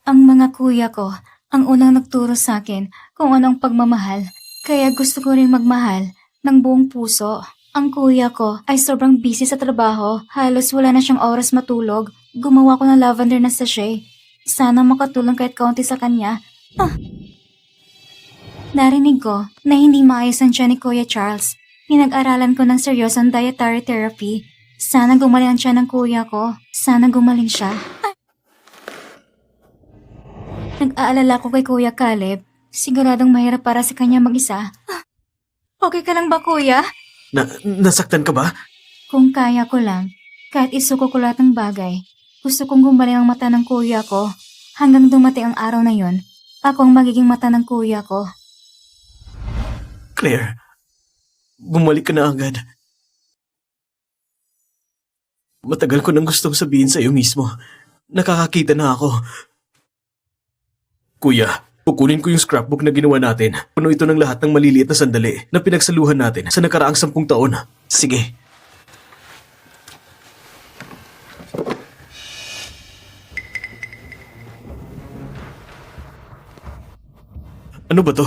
Ang mga kuya ko, ang unang nagturo sa akin kung anong pagmamahal. Kaya gusto ko rin magmahal ng buong puso. Ang kuya ko ay sobrang busy sa trabaho. Halos wala na siyang oras matulog. Gumawa ko ng lavender na sachet. Sana makatulong kahit kaunti sa kanya. Narinig ko na hindi maayos ang tiyan ni Kuya Charles. Pinag-aralan ko ng seryosong dietary therapy. Sana gumaling ang tiyan ng kuya ko. Sana gumaling siya. Nag-aalala ko kay Kuya Caleb. Siguradong mahirap para sa kanya mag-isa. Okay ka lang ba, Kuya? Nasaktan ka ba? Kung kaya ko lang, kahit isuko ko lahat ng bagay, gusto kong gumaling ang mata ng kuya ko. Hanggang dumating ang araw na yon, ako ang magiging mata ng kuya ko. Claire, bumalik ka na agad. Matagal ko nang gustong sabihin sa iyo mismo. Nakakakita na ako. Kuya, kukunin ko yung scrapbook na ginawa natin. Puno ito ng lahat ng maliliit na sandali na pinagsaluhan natin sa nakaraang 10 taon. Sige. Ano ba to?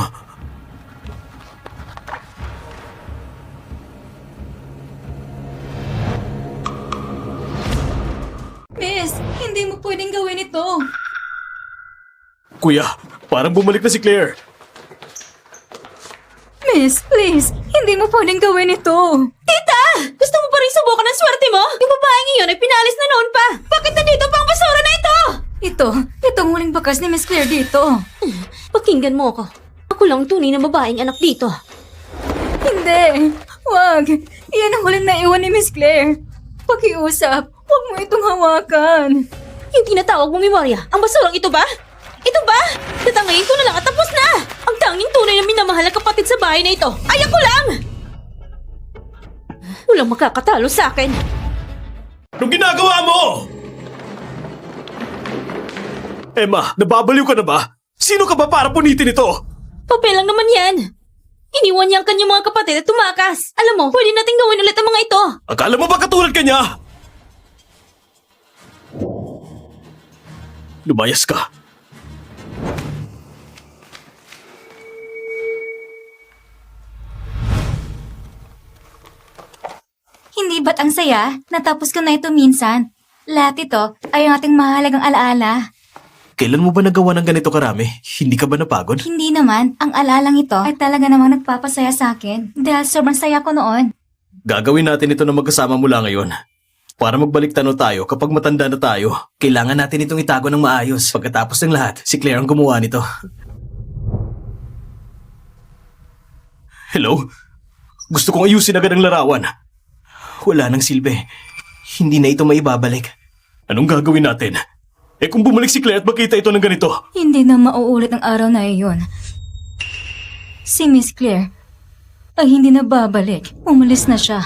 Miss, hindi mo pwedeng gawin ito. Kuya, parang bumalik na si Claire. Miss, please, hindi mo pwedeng gawin ito. Tita! Gusto mo pa rin subukan ang swerte mo? Yung babaeng iyon ay pinalis na noon pa. Bakit nandito pa ang basura na ito? Itong huling bakas ni Miss Claire dito. Pakinggan mo ako. Ako lang ang tunay na babaeng anak dito. Hindi, wag. Iyan ang huling naiwan ni Miss Claire. Pakiusap, wag mo itong hawakan. Yung tinatawag mong memorya, ang basurang ito ba? Ito ba? Tatangayin ko na lang at tapos na! Ang tanging tunay na minamahal na kapatid sa bahay na ito ay ako lang! Walang makakatalo sa akin. Anong ginagawa mo? Emma, nababaliw ka na ba? Sino ka ba para punitin ito? Papel lang naman yan. Iniwan niya ang kanyang mga kapatid at tumakas. Alam mo, pwede nating gawin ulit ang mga ito. Akala mo ba katulad ka niya? Lumayas ka. Hindi ba't ang saya? Natapos ko na ito minsan. Lahat ito ay ang ating mahalagang alaala. Kailan mo ba nagawa ng ganito karami? Hindi ka ba napagod? Hindi naman, ang alalang ito ay talaga namang nagpapasaya sa akin dahil sobrang saya ko noon. Gagawin natin ito na magkasama mula ngayon. Para magbalik tanaw tayo kapag matanda na tayo. Kailangan natin itong itago ng maayos. Pagkatapos ng lahat, si Claire ang gumawa nito. Hello? Gusto kong ayusin agad ang larawan. Wala nang silbi. Hindi na ito maibabalik. Anong gagawin natin? Eh kung bumalik si Claire at makita ito ng ganito? Hindi na mauulit ang araw na iyon. Si Miss Claire ay hindi na babalik. Umalis na siya.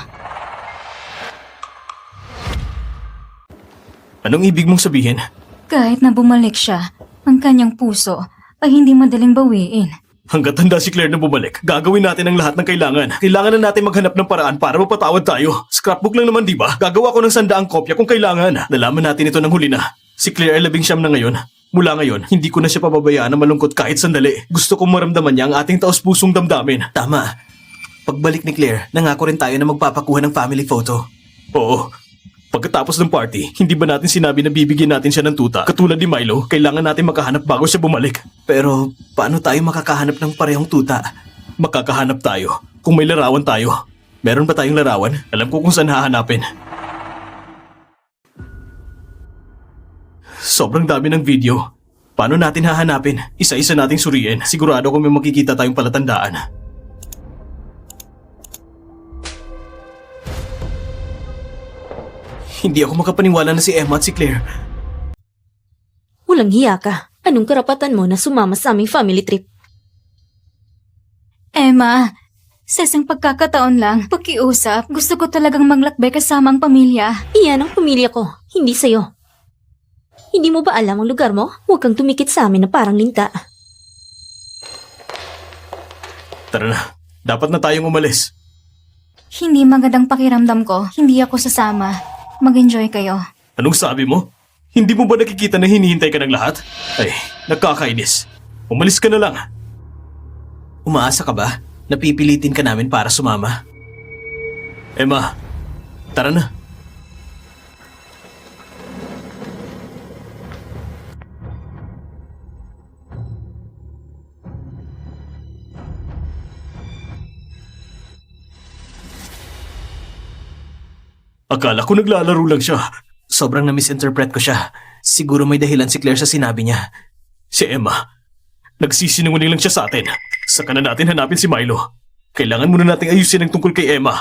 Anong ibig mong sabihin? Kahit na bumalik siya, ang kanyang puso ay hindi madaling bawiin. Hanggat handa si Claire na bumalik, gagawin natin ang lahat ng kailangan. Kailangan na natin maghanap ng paraan para mapatawad tayo. Scrapbook lang naman, di ba? Gagawa ko ng 100 kopya kung kailangan. Nalaman natin ito ng huli na. Si Claire ay 19 na ngayon. Mula ngayon, hindi ko na siya pababayaan na malungkot kahit sandali. Gusto kong maramdaman niya ang ating taos-pusong damdamin. Tama. Pagbalik ni Claire, nangako rin tayo na magpapakuha ng family photo. Oo. Pagkatapos ng party, hindi ba natin sinabi na bibigyan natin siya ng tuta? Katulad ni Milo, kailangan natin makahanap bago siya bumalik. Pero paano tayo makakahanap ng parehong tuta? Makakahanap tayo kung may larawan tayo. Meron ba tayong larawan? Alam ko kung saan hahanapin. Sobrang dami ng video. Paano natin hahanapin? Isa-isa nating suriin. Sigurado kung may makikita tayong palatandaan. Hindi ako makapaniwala na si Emma at si Claire. Walang hiya ka. Anong karapatan mo na sumama sa aming family trip? Emma, sa isang pagkakataon lang, pakiusap, gusto ko talagang maglakbay kasama ang pamilya. Iyan ang pamilya ko, hindi sa'yo. Hindi mo ba alam ang lugar mo? Huwag kang tumikit sa amin na parang linta. Tara na. Dapat na tayong umalis. Hindi magandang pakiramdam ko, hindi ako sasama. Mag-enjoy kayo. Anong sabi mo? Hindi mo ba nakikita na hinihintay ka ng lahat? Ay, nakakainis. Umalis ka na lang. Umaasa ka ba? Napipilitin ka namin para sumama? Emma, tara na. Akala ko naglalaro lang siya. Sobrang na-misinterpret ko siya. Siguro may dahilan si Claire sa sinabi niya. Si Emma, nagsisinungaling lang siya sa atin. Saka na natin hanapin si Milo. Kailangan muna nating ayusin ang tungkol kay Emma.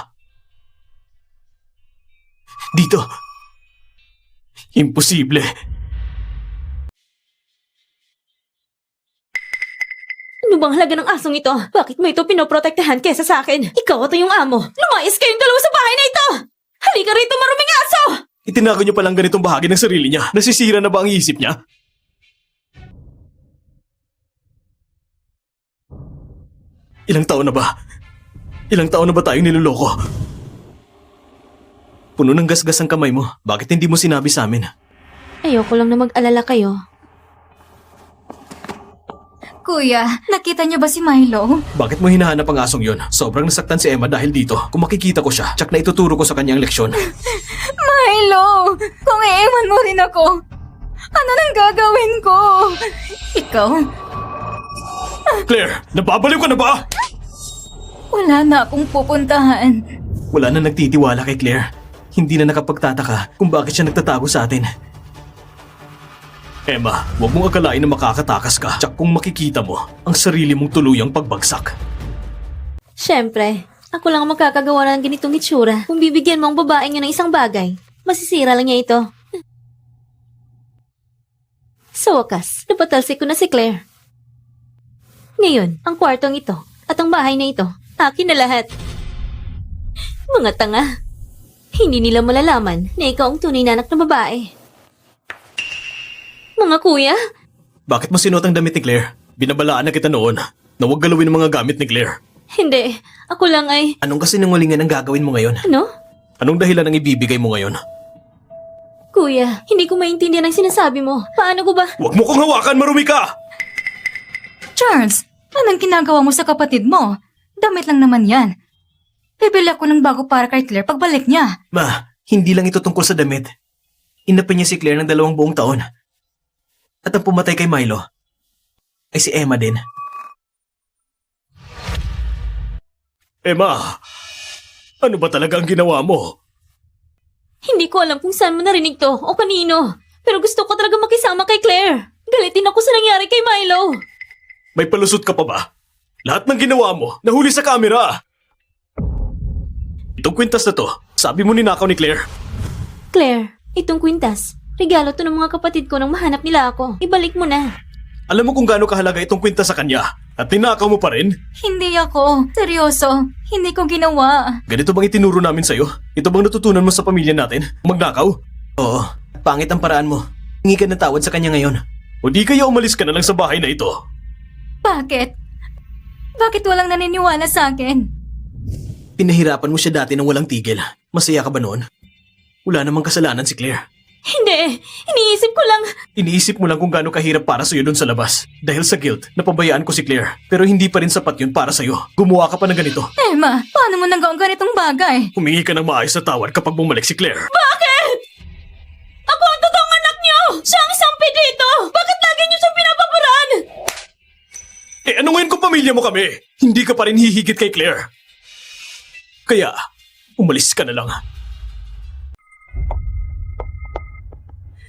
Dito. Imposible. Ano bang halaga ng asong ito? Bakit mo ito pinoprotektahan kesa sa akin? Ikaw at yung amo. Lumayas kayong dalawa sa bahay na ito! Halika rito, maruming aso! Itinago niyo palang ganitong bahagi ng sarili niya. Nasisira na ba ang isip niya? Ilang taon na ba? Ilang taon na ba tayong niloloko? Puno ng gasgas ang kamay mo. Bakit hindi mo sinabi sa amin? Ayoko lang na mag-alala kayo. Kuya, nakita niyo ba si Milo? Bakit mo hinahanap ang asong yon? Sobrang nasaktan si Emma dahil dito. Kung makikita ko siya, tsak na ituturo ko sa kanya ang leksyon. Milo! Kung iiwan mo rin ako, ano nang gagawin ko? Ikaw, Claire, nababaliw ka na ba? wala na akong pupuntahan. Wala na nagtitiwala kay Claire. Hindi na nakapagtataka kung bakit siya nagtatago sa atin. Emma, huwag mong akalain na makakatakas ka. Tsak kung makikita mo ang sarili mong tuluyang pagbagsak. Siyempre, ako lang ang makakagawa ng ganitong itsura. Kung bibigyan mo ang babaeng yun ng isang bagay, masisira lang niya ito. Sa wakas, napatalsik ko na si Claire. Ngayon, ang kwartong ito at ang bahay na ito, akin na lahat. Mga tanga. Hindi nila malalaman na ikaw ang tunay na anak na babae. Mga kuya, Bakit mo sinuot ang damit ni Claire? Binabalaan na kita noon na huwag galawin ang mga gamit ni Claire. hindi. Ako lang ay... Anong kasinungalingan ang gagawin mo ngayon? Ano? Anong dahilan ang ibibigay mo ngayon? Kuya, hindi ko maintindihan ang sinasabi mo. Paano ko ba? Huwag mo kong hawakan, marumi ka! Charles, anong ginagawa mo sa kapatid mo? Damit lang naman yan. Bibili ako ng bago para kay Claire pagbalik niya. Ma, hindi lang ito tungkol sa damit. Inapin niya si Claire ng 2 buong taon. At ang pumatay kay Milo ay si Emma din. Emma, ano ba talaga ang ginawa mo? Hindi ko alam kung saan mo narinig to o kanino. Pero gusto ko talaga makisama kay Claire. Galitin ako sa nangyari kay Milo. May palusot ka pa ba? Lahat ng ginawa mo, nahuli sa kamera. Itong kwintas na to, sabi mo ninakaw ni Claire. Claire, itong kwintas. Regalo to ng mga kapatid ko nang mahanap nila ako. Ibalik mo na. Alam mo kung gaano kahalaga itong kwintas sa kanya at ninakaw mo pa rin? Hindi ako. Seryoso. Hindi ko ginawa. Ganito bang itinuro namin sa'yo? Ito bang natutunan mo sa pamilya natin? Magnakaw? Oo, pangit ang paraan mo. Hingi ka ng tawad sa kanya ngayon. O di kaya umalis ka na lang sa bahay na ito? Bakit? Bakit walang naniniwala sa akin? Pinahirapan mo siya dati nang walang tigil. Masaya ka ba noon? Wala namang kasalanan si Claire. Hindi! Iniisip ko lang... Iniisip mo lang kung gaano kahirap para sa'yo doon sa labas. Dahil sa guilt, napabayaan ko si Claire. Pero hindi pa rin sapat yun para sa'yo. Gumawa ka pa ng ganito. Emma, paano mo nagawa ang ganitong bagay? Humingi ka ng maayos na tawad kapag bumalik si Claire. Bakit? Ako ang totoong anak niyo! Siya ang sampi dito! Bakit lagi niyo siyang pinapaparaan? Eh ano ngayon kung pamilya mo kami? Hindi ka pa rin hihigit kay Claire. Kaya, umalis ka na lang.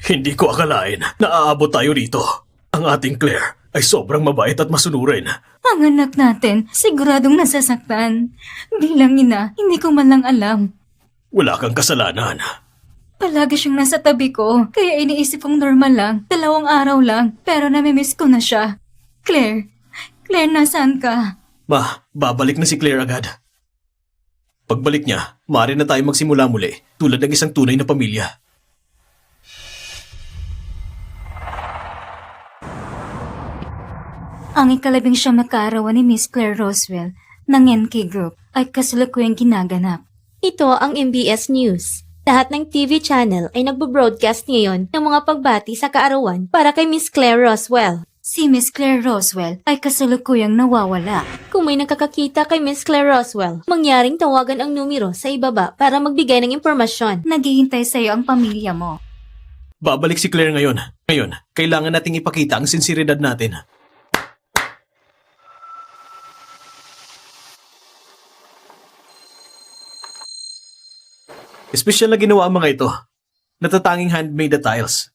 Hindi ko akalain na aabot tayo rito. Ang ating Claire ay sobrang mabait at masunurin. Ang anak natin, siguradong nasasaktan. Bilang ina, hindi ko man lang alam. Wala kang kasalanan. Palagi siyang nasa tabi ko, kaya iniisip kong normal lang, 2 araw lang, pero namimiss ko na siya. Claire, nasaan ka? Ma, babalik na si Claire agad. Pagbalik niya, maaari na tayo magsimula muli tulad ng isang tunay na pamilya. Ang ika-11 na kaarawan ni Miss Claire Roswell ng NK Group ay kasalukuyang ginaganap. Ito ang MBS News. Lahat ng TV channel ay nagbo-broadcast ngayon ng mga pagbati sa kaarawan para kay Miss Claire Roswell. Si Miss Claire Roswell ay kasalukuyang nawawala. Kung may nakakakita kay Miss Claire Roswell, mangyaring tawagan ang numero sa ibaba para magbigay ng impormasyon. Naghihintay sa iyo ang pamilya mo. Babalik si Claire ngayon. Ngayon, kailangan nating ipakita ang sinseridad natin. Espesyal na ginawa ang mga ito. Natatanging handmade na tiles.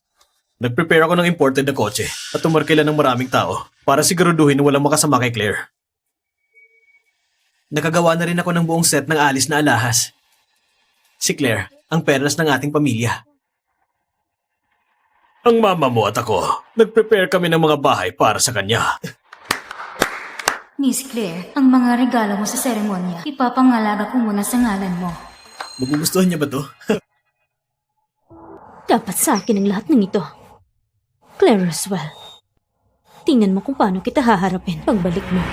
Nag-prepare ako ng imported na kotse at tumarkila ng maraming tao para siguraduhin na walang makasama kay Claire. Nakagawa na rin ako ng buong set ng alis na alahas. Si Claire, ang perlas ng ating pamilya. Ang mama mo at ako, nag-prepare kami ng mga bahay para sa kanya. Miss Claire, ang mga regalo mo sa seremonya, ipapangalaga ko muna sa ngalan mo. Magugustuhan niya ba to? Dapat sa akin ang lahat ng ito. Claire Roswell, tingnan mo kung paano kita haharapin pagbalik mo.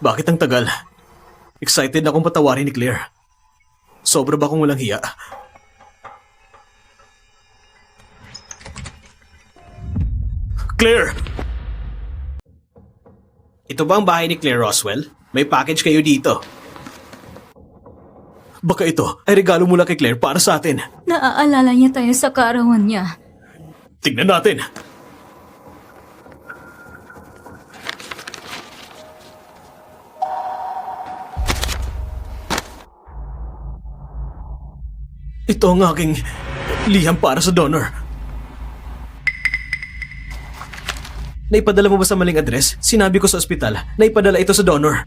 Bakit ang tagal? Excited na akong patawarin ni Claire. Sobra ba akong walang hiya? Claire! Ito ba ang bahay ni Claire Roswell? May package kayo dito. Baka ito ay regalo mula kay Claire para sa atin. Naaalala niya tayo sa kaarawan niya. Tingnan natin. Ito ang aking liham para sa donor. Naipadala mo ba sa maling address? Sinabi ko sa ospital na ipadala ito sa donor.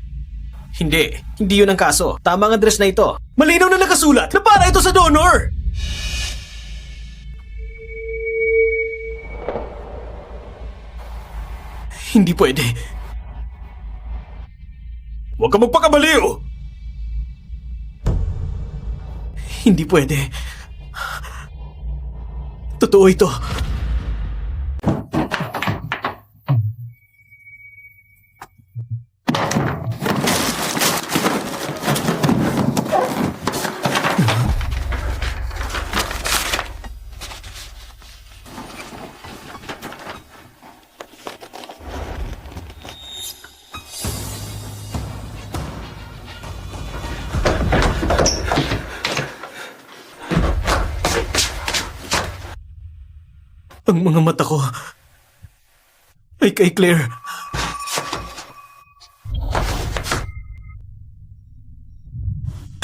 Hindi yun ang kaso. Tama ang address na ito. Malinaw na nakasulat na para ito sa donor! Hindi pwede. Huwag ka magpakabaliw! Hindi pwede. Totoo ito. Ang mga mata ko ay kay Claire.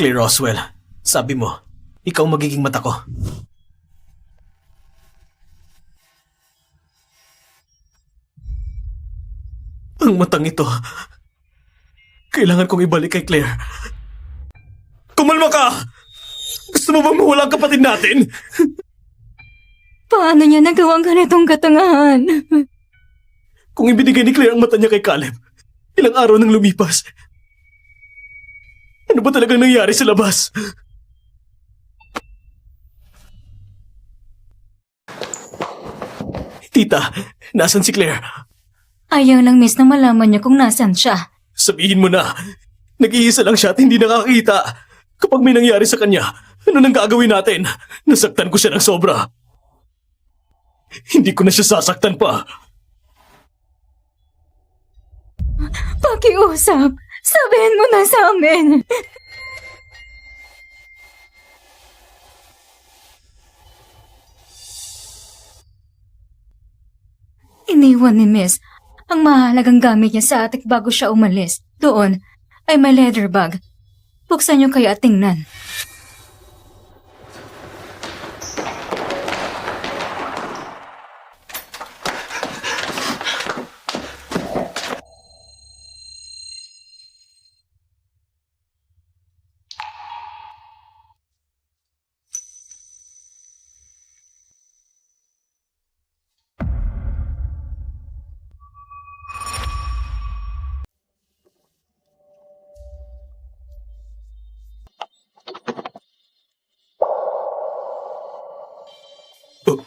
Claire Roswell, sabi mo, ikaw magiging mata ko. Ang matang ito, kailangan kong ibalik kay Claire. Kumalma ka! Gusto mo bang mawala ang kapatid natin? Paano niya nagawang ganitong katangahan? Kung ibinigay ni Claire ang mata niya kay Caleb, ilang araw nang lumipas. Ano ba talagang nangyari sa labas? Tita, nasan si Claire? Ayaw lang miss na malaman niya kung nasan siya. Sabihin mo na, nag-iisa lang siya at hindi nakakita. Kapag may nangyari sa kanya, ano nang gagawin natin? Nasaktan ko siya ng sobra. Hindi ko na siya sasaktan pa. Pakiusap, sabihin mo na sa amin. Iniwan ni Miss ang mahalagang gamit niya sa atik bago siya umalis. Doon ay may leather bag. Buksan niyo kaya at tingnan.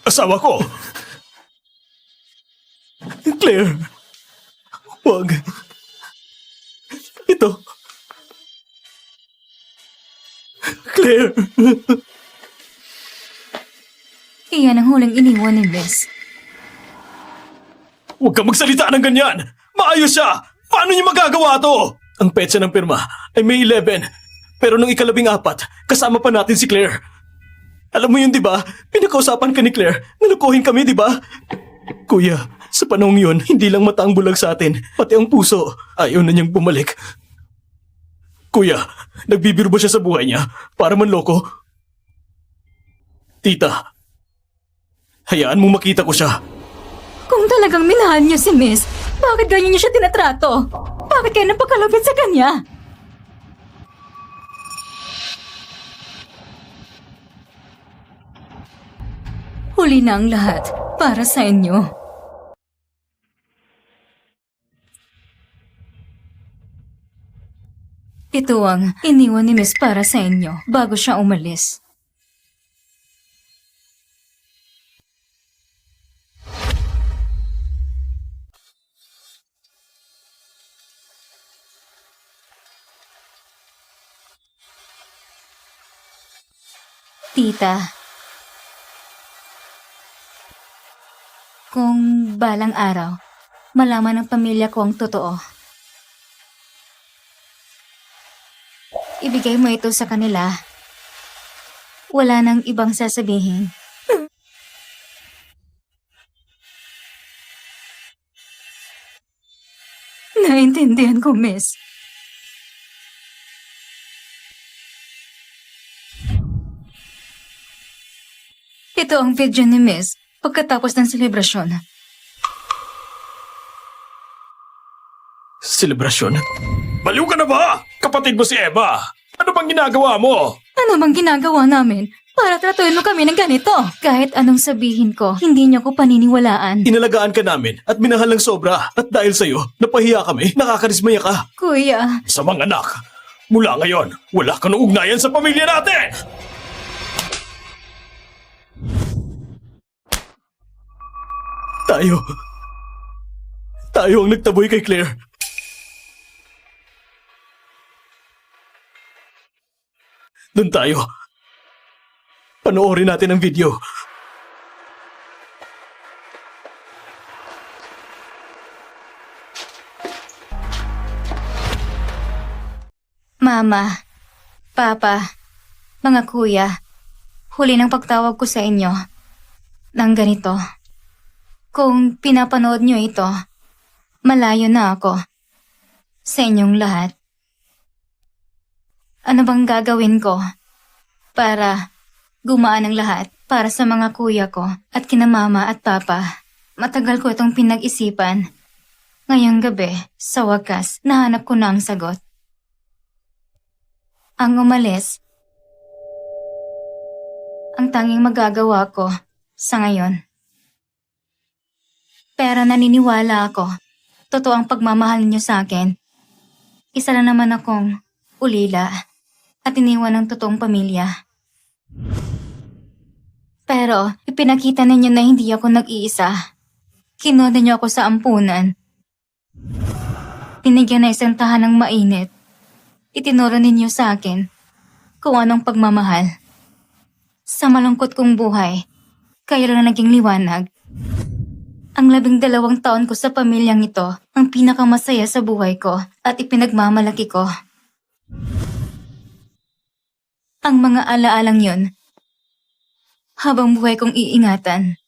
Asawa ko! Claire! Wag. Ito. Claire! Iyan ang huling iniwan ni Miss. Huwag kang magsalita ng ganyan! Maayos siya! Paano niya magagawa to? Ang petsa ng pirma ay May 11. Pero nung ika-14, kasama pa natin si Claire. Alam mo yun, di ba? Pinakausapan ka ni Claire. Nalukuhin kami, di ba? Kuya, sa panahong yun, hindi lang mata ang bulag sa atin. Pati ang puso. Ayaw na niyang bumalik. Kuya, nagbibiro ba siya sa buhay niya para manloko? Tita, hayaan mo makita ko siya. Kung talagang minahal niyo si Miss, bakit ganyan niyo siya tinatrato? Bakit kayo napakalapit sa kanya? Huli na ang lahat para sa inyo. Ito ang iniwan ni Miss para sa inyo bago siya umalis. Tita, kung balang araw, malaman ng pamilya ko ang totoo, ibigay mo ito sa kanila. Wala nang ibang sasabihin. Naintindihan ko, Miss. Ito ang video ni Miss pagkatapos ng selebrasyon. Selebrasyon? Baliw ka na ba? Kapatid mo si Emma! Ano bang ginagawa mo? Ano bang ginagawa namin para tratuhin mo kami ng ganito? Kahit anong sabihin ko, hindi niyo ko paniniwalaan. Inalagaan ka namin at minahal ng sobra. At dahil sa'yo, napahiya kami, nakakarismaya ka. Kuya, Sa mga anak, mula ngayon, wala ka ng ugnayan sa pamilya natin! Tayo ang nagtaboy kay Claire. Doon tayo. Panoorin natin ang video. Mama, Papa, mga kuya, huli ng pagtawag ko sa inyo ng ganito. Kung pinapanood nyo ito, malayo na ako sa inyong lahat. Ano bang gagawin ko para gumaan ang lahat para sa mga kuya ko at kina mama at papa? Matagal ko itong pinag-isipan. Ngayong gabi, sa wakas, nahanap ko na ang sagot. Ang umalis, ang tanging magagawa ko sa ngayon. Pero naniniwala ako, totoo ang pagmamahal niyo sa akin. Isa lang naman akong ulila at iniwan ng totoong pamilya. Pero ipinakita ninyo na hindi ako nag-iisa. Kinode niyo ako sa ampunan. Pinigyan na isang tahanang mainit. Itinuro ninyo sa akin kung anong pagmamahal. Sa malungkot kong buhay, kayo lang na naging liwanag. Ang 12 taon ko sa pamilyang ito ang pinakamasaya sa buhay ko at ipinagmamalaki ko. Ang mga alaalang yun, habang buhay kong iingatan.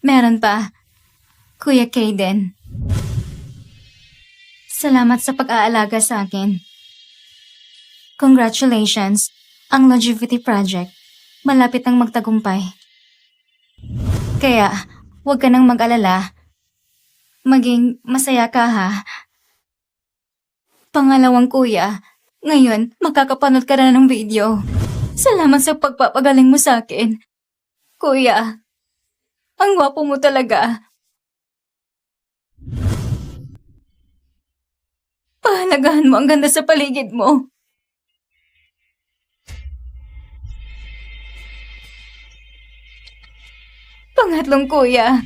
Meron pa, Kuya Kaden. Salamat sa pag-aalaga sa akin. Congratulations, ang Longevity Project. Malapit nang magtagumpay. Kaya, huwag ka nang mag-alala. Maging masaya ka ha. Pangalawang kuya, ngayon makakapanood ka na ng video. Salamat sa pagpapagaling mo sa akin. Kuya, ang gwapo mo talaga. Pahalagahan mo ang ganda sa paligid mo. Pangatlong kuya,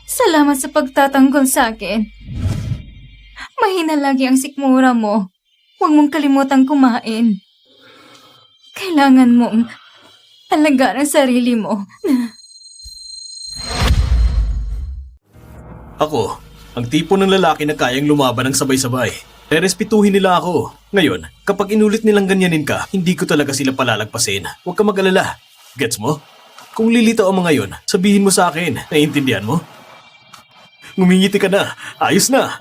salamat sa pagtatanggol sa akin. Mahina lagi ang sikmura mo. Huwag mong kalimutang kumain. Kailangan mong alagaan ang sarili mo. Ako, ang tipo ng lalaki na kayang lumaban ng sabay-sabay. Rerespetuhin nila ako. Ngayon, kapag inulit nilang ganyanin ka, hindi ko talaga sila palalagpasin. Huwag ka mag-alala. Gets mo? Kung lilitaw ang mga yon, sabihin mo sa akin. Naiintindihan mo? Ngumingiti ka na. Ayos na.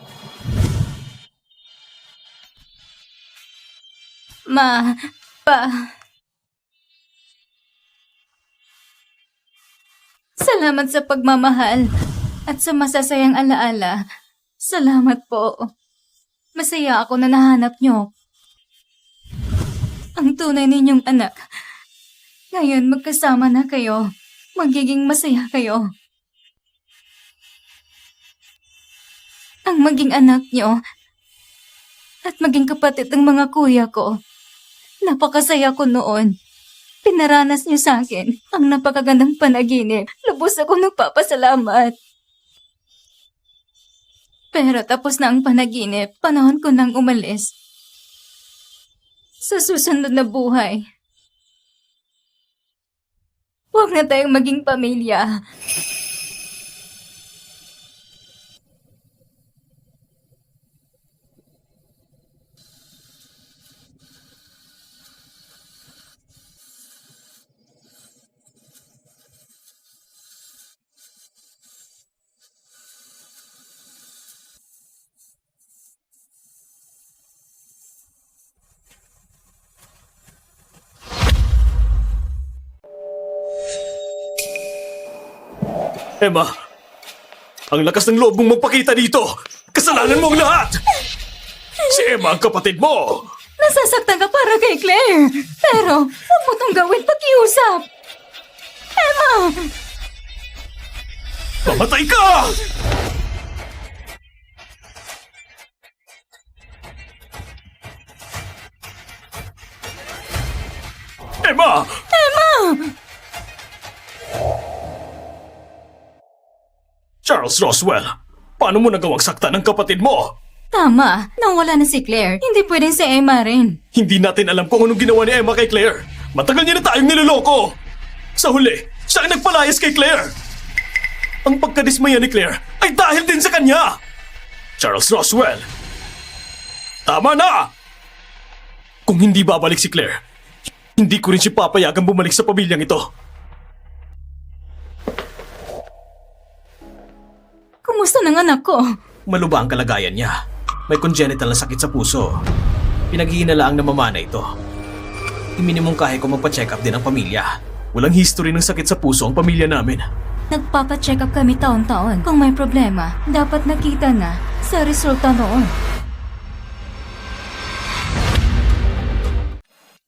Salamat sa pagmamahal at sa masasayang alaala. Salamat po. Masaya ako na nahanap niyo. Ang tunay ninyong anak. Ngayon magkasama na kayo. Magiging masaya kayo. Ang maging anak niyo at maging kapatid ng mga kuya ko. Napakasaya ko noon. Pinaranas niyo sa akin ang napakagandang panaginip. Lubos ako nagpapasalamat. Pero tapos na ang panaginip, panahon ko nang umalis. Sa susunod na buhay, huwag na tayong maging pamilya. Emma, ang lakas ng loob mong magpakita dito. Kasalanan mo ang lahat. Si Emma ang kapatid mo. Nasasaktan ka para kay Claire. Pero, huwag mo tong gawin pakiusap. Emma! Mamatay ka! Emma! Charles Roswell, paano mo nagawang saktan ng kapatid mo? Tama, nawala na si Claire. Hindi pwedeng si Emma rin. Hindi natin alam kung anong ginawa ni Emma kay Claire. Matagal niya na tayong niloloko. Sa huli, siya ang nagpalayas kay Claire. Ang pagkadismaya ni Claire ay dahil din sa kanya. Charles Roswell, tama na! Kung hindi babalik si Claire, hindi ko rin siya papayagang bumalik sa pamilyang ito. Kumusta ng anak ko? Maluba ang kalagayan niya. May congenital na sakit sa puso. Pinaghihinalaang namamana ito. Iminimong kahit ko magpa-check up din ang pamilya. Walang history ng sakit sa puso ang pamilya namin. Nagpapa-check up kami taon-taon. Kung may problema, dapat nakita na sa resulta noon.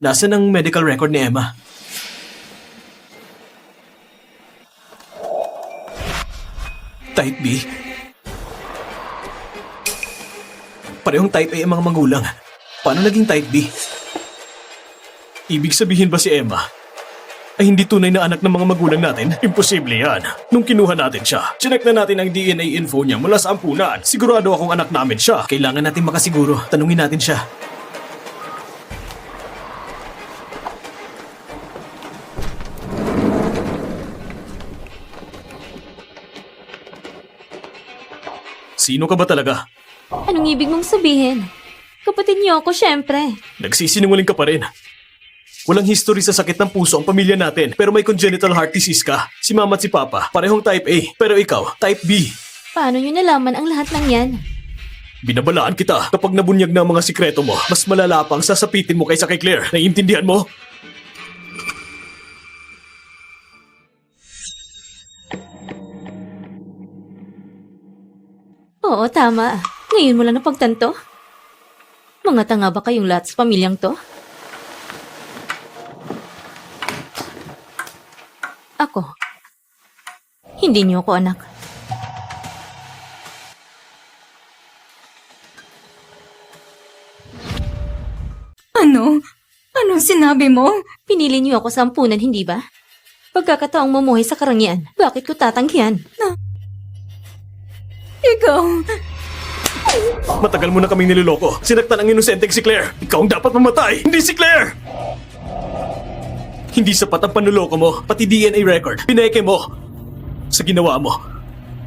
Nasaan ang medical record ni Emma? Type B? Parehong type A ang mga magulang. Paano naging type B? Ibig sabihin ba si Emma ay hindi tunay na anak ng mga magulang natin? Imposible yan. Nung kinuha natin siya, chinek na natin ang DNA info niya mula sa ampunan. Sigurado akong anak namin siya. Kailangan natin makasiguro. Tanungin natin siya. Sino ka ba talaga? Anong ibig mong sabihin? Kapatid niyo ako, syempre. Nagsisinungaling ka pa rin. Walang history sa sakit ng puso ang pamilya natin, pero may congenital heart disease ka. Si mama at si papa, parehong type A, pero ikaw, type B. Paano niyo nalaman ang lahat ng yan? Binabalaan kita. Kapag nabunyag na ang mga sikreto mo, mas malala pang sasapitin mo kaysa kay Claire. Naiintindihan mo? Oo, tama. Ngayon mo lang napagtanto? Mga tanga ba kayong lahat sa pamilyang to? Ako. Hindi niyo ako anak. Ano? Anong sinabi mo? Pinili niyo ako sa ampunan, hindi ba? Pagkakataong mamuhay sa karangyaan, bakit ko tatanggihan? Ikaw, Matagal mo na kaming niloloko. Sinaktan ang inosenteng si Claire. Ikaw ang dapat mamatay, hindi si Claire! Hindi sapat ang panloloko mo, pati DNA record. Pineke mo. Sa ginawa mo,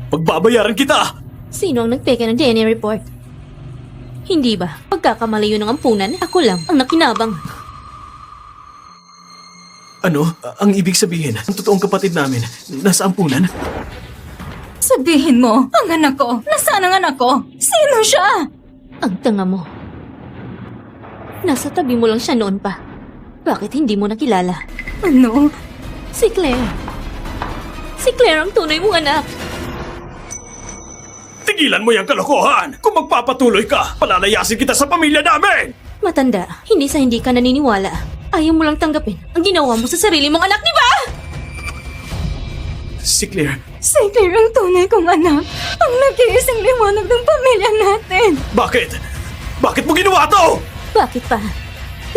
pagbabayaran kita! Sino ang nagpeke ng DNA report? Hindi ba? Pagkakamali yun ng ampunan, ako lang ang nakinabang. Ano? Ang ibig sabihin, ang totoong kapatid namin, nasa ampunan? sabihin mo, ang anak ko, nasaan ang anak ko? Sino siya? Ang tanga mo. Nasa tabi mo lang siya noon pa. Bakit hindi mo nakilala? Ano? Si Claire. Si Claire ang tunay mong anak. Tigilan mo yung kalokohan! Kung magpapatuloy ka, palalayasin kita sa pamilya namin! Matanda, hindi sa hindi ka naniniwala. Ayaw mo lang tanggapin ang ginawa mo sa sarili mong anak, di ba? Si Claire, Si Claire ang tunay kong anak. Ang nag-iisang liwanag ng pamilya natin. bakit? Bakit mo ginawa to? Bakit pa?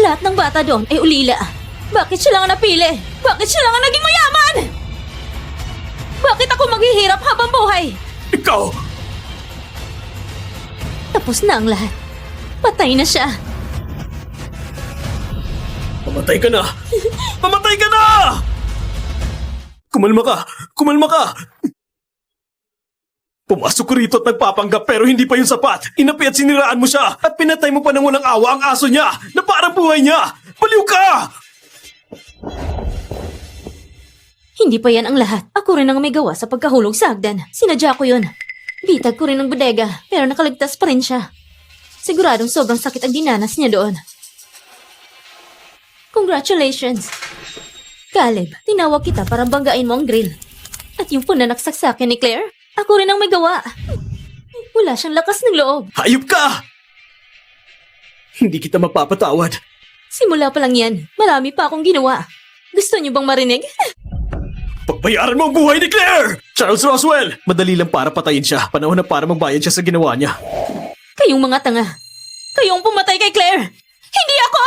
Lahat ng bata doon ay ulila. Bakit siya lang ang napili? Bakit siya lang ang naging mayaman? Bakit ako maghihirap habang buhay? Ikaw! Tapos na ang lahat. Patay na siya. Mamatay ka na! Mamatay ka na! Kumalma ka! Kumalma ka! Pumasok ko rito at nagpapanggap pero hindi pa yun sapat. Inapi at siniraan mo siya at pinatay mo pa ng walang awa ang aso niya na parang buhay niya! Baliw ka! Hindi pa yan ang lahat. Ako rin ang may gawa sa pagkahulog sa hagdan. Sinadya ko yun. Bitag ko rin ng bodega pero nakaligtas pa rin siya. Siguradong sobrang sakit ang dinanas niya doon. Congratulations! Caleb, tinawag kita para banggain mo ang grill. At yung punanaksak sa akin ni Claire, ako rin ang may gawa. Wala siyang lakas ng loob. Hayop ka! Hindi kita mapapatawad. Simula pa lang yan, marami pa akong ginawa. Gusto niyo bang marinig? Pagbayaran mo ang buhay ni Claire! Charles Roswell! Madali lang para patayin siya. Panahon na para magbayad siya sa ginawa niya. Kayong mga tanga. Kayong pumatay kay Claire. Hindi ako!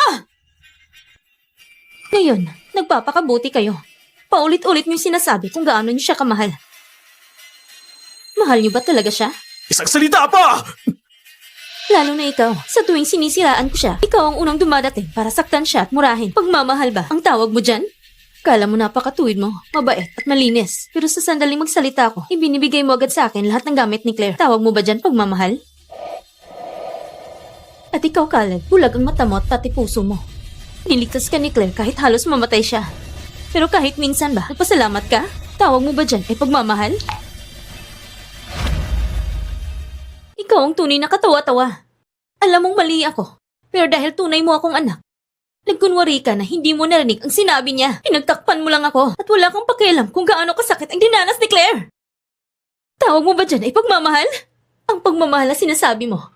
Ngayon, nagpapakabuti kayo. Paulit-ulit niyong sinasabi kung gaano niyo siya kamahal. Mahal niyo ba talaga siya? Isang salita pa! Lalo na ikaw. Sa tuwing sinisiraan ko siya, ikaw ang unang dumadating para saktan siya at murahin. Pagmamahal ba ang tawag mo dyan? Kala mo napakatuwid mo, mabait at malinis. Pero sa sandaling magsalita ko, ibinibigay mo agad sa akin lahat ng gamit ni Claire. Tawag mo ba dyan pagmamahal? At ikaw, Caleb, bulag ang mata mo at pati puso mo. Niligtas ka ni Claire kahit halos mamatay siya. Pero kahit minsan ba, nagpasalamat ka? Tawag mo ba dyan ay pagmamahal? Ikaw ang tunay na katawa-tawa. Alam mong mali ako. Pero dahil tunay mo akong anak, nagkunwari ka na hindi mo narinig ang sinabi niya. Pinagtakpan mo lang ako at wala kang pakialam kung gaano kasakit ang dinanas ni Claire. Tawag mo ba dyan ay pagmamahal? Ang pagmamahal na sinasabi mo.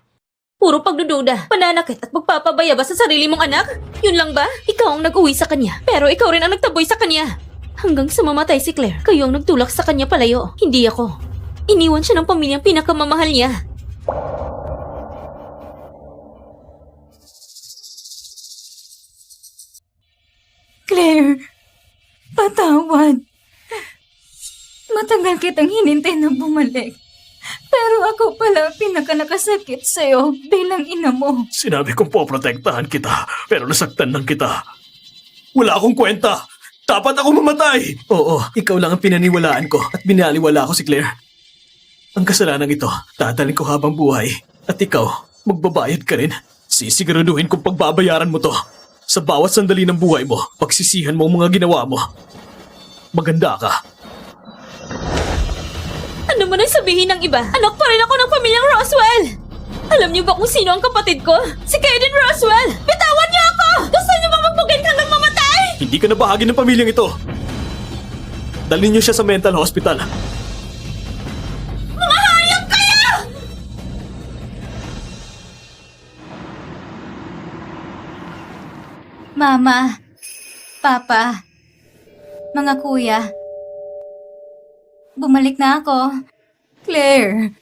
Puro pagdududa, pananakit at pagpapabayaba sa sarili mong anak? Yun lang ba? Ikaw ang nag-uwi sa kanya, pero ikaw rin ang nagtaboy sa kanya. Hanggang sa mamatay si Claire, kayo ang nagtulak sa kanya palayo, hindi ako. Iniwan siya ng pamilyang pinakamamahal niya. Claire, patawad. Matagal kitang hinintay na bumalik. Pero ako pala ang pinakanakasakit sa'yo bilang ina mo. Sinabi kong poprotektahan kita, pero nasaktan lang kita. Wala akong kwenta. Dapat ako mamatay. Oo, ikaw lang ang pinaniwalaan ko at binaliwala ko si Claire. Ang kasalanan ito, dadalhin ko habang buhay. At ikaw, magbabayad ka rin. Sisiguraduhin kong pagbabayaran mo to. Sa bawat sandali ng buhay mo, pagsisihan mo ang mga ginawa mo. Maganda ka. Ano man ang sabihin ng iba, anak pa rin ako ng pamilyang Roswell! Alam niyo ba kung sino ang kapatid ko? Si Kaden Roswell! Bitawan niyo ako! Gusto niyo ba magbugin hanggang mamatay? Hindi ka na bahagi ng pamilyang ito. Dalhin niyo siya sa mental hospital. Mga hayop kayo! Mama, Papa, mga kuya. Bumalik na ako. Claire.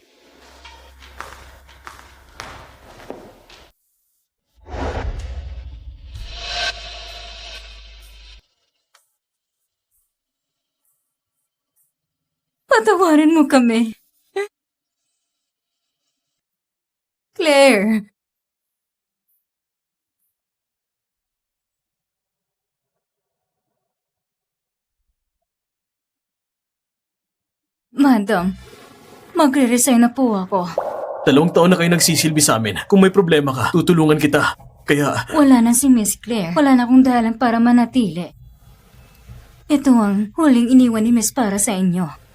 Patawarin mo kami. Claire. Madam, magre-resign na po ako. 2 taon na kayo nagsisilbi sa amin. Kung may problema ka, tutulungan kita. Kaya, Wala na si Miss Claire. Wala na akong dahilan para manatili. Ito ang huling iniwan ni Miss para sa inyo.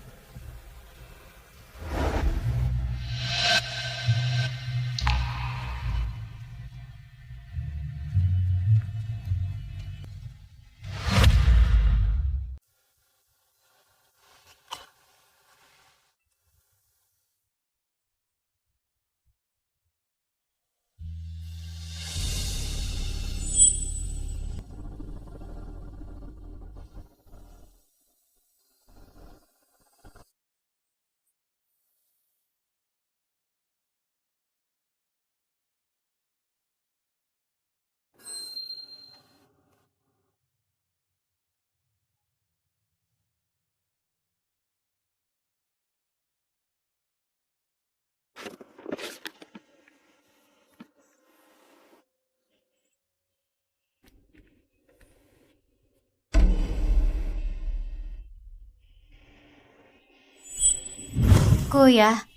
Kuya,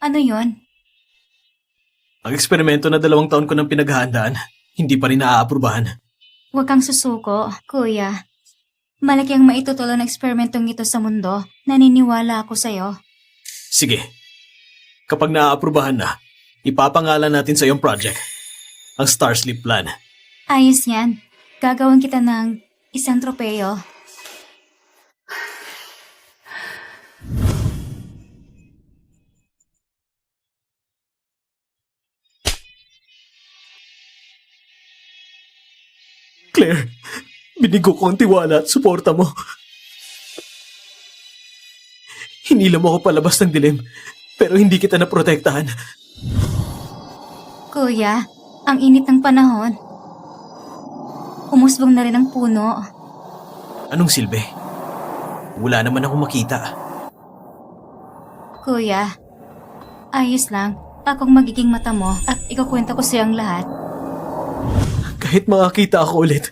ano yon? ang eksperimento na 2 taon ko nang pinaghahandaan, hindi pa rin naaaprubahan. Huwag kang susuko, kuya. Malaki ang maitutulo ng eksperimentong ito sa mundo. Naniniwala ako sa'yo. Sige. Kapag naaaprubahan na, ipapangalan natin sa iyong project. Ang Star Sleep Plan. Ayos yan. Gagawin kita ng isang tropeyo. Claire, binigo ko ang tiwala at suporta mo. Hinila mo ako palabas ng dilim, pero hindi kita naprotektahan. Kuya, ang init ng panahon. Umusbong na rin ang puno. Anong silbi? Wala naman akong makita. Kuya, ayos lang. Akong magiging mata mo at ikukwento ko sa'yo ang lahat. Kahit makakita ako ulit,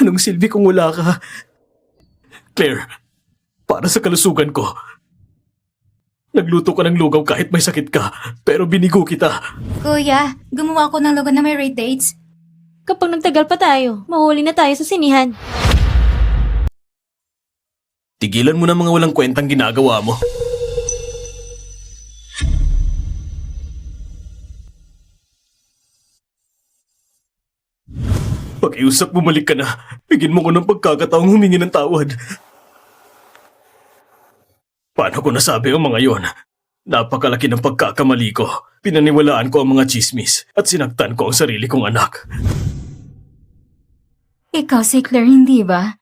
anong silbi kung wala ka? Claire, para sa kalusugan ko, nagluto ka ng lugaw kahit may sakit ka, pero binigo kita. Kuya, gumawa ko ng logo na may rate dates. Kapag nagtagal pa tayo, mahuli na tayo sa sinihan. Tigilan mo na mga walang kwentang ginagawa mo. Pakiusap, bumalik ka na. Bigyan mo ko ng pagkakataong humingi ng tawad. Paano ko nasabi ang mga yon? Napakalaki ng pagkakamali ko. Pinaniwalaan ko ang mga chismis at sinaktan ko ang sarili kong anak. Ikaw si Claire, hindi ba?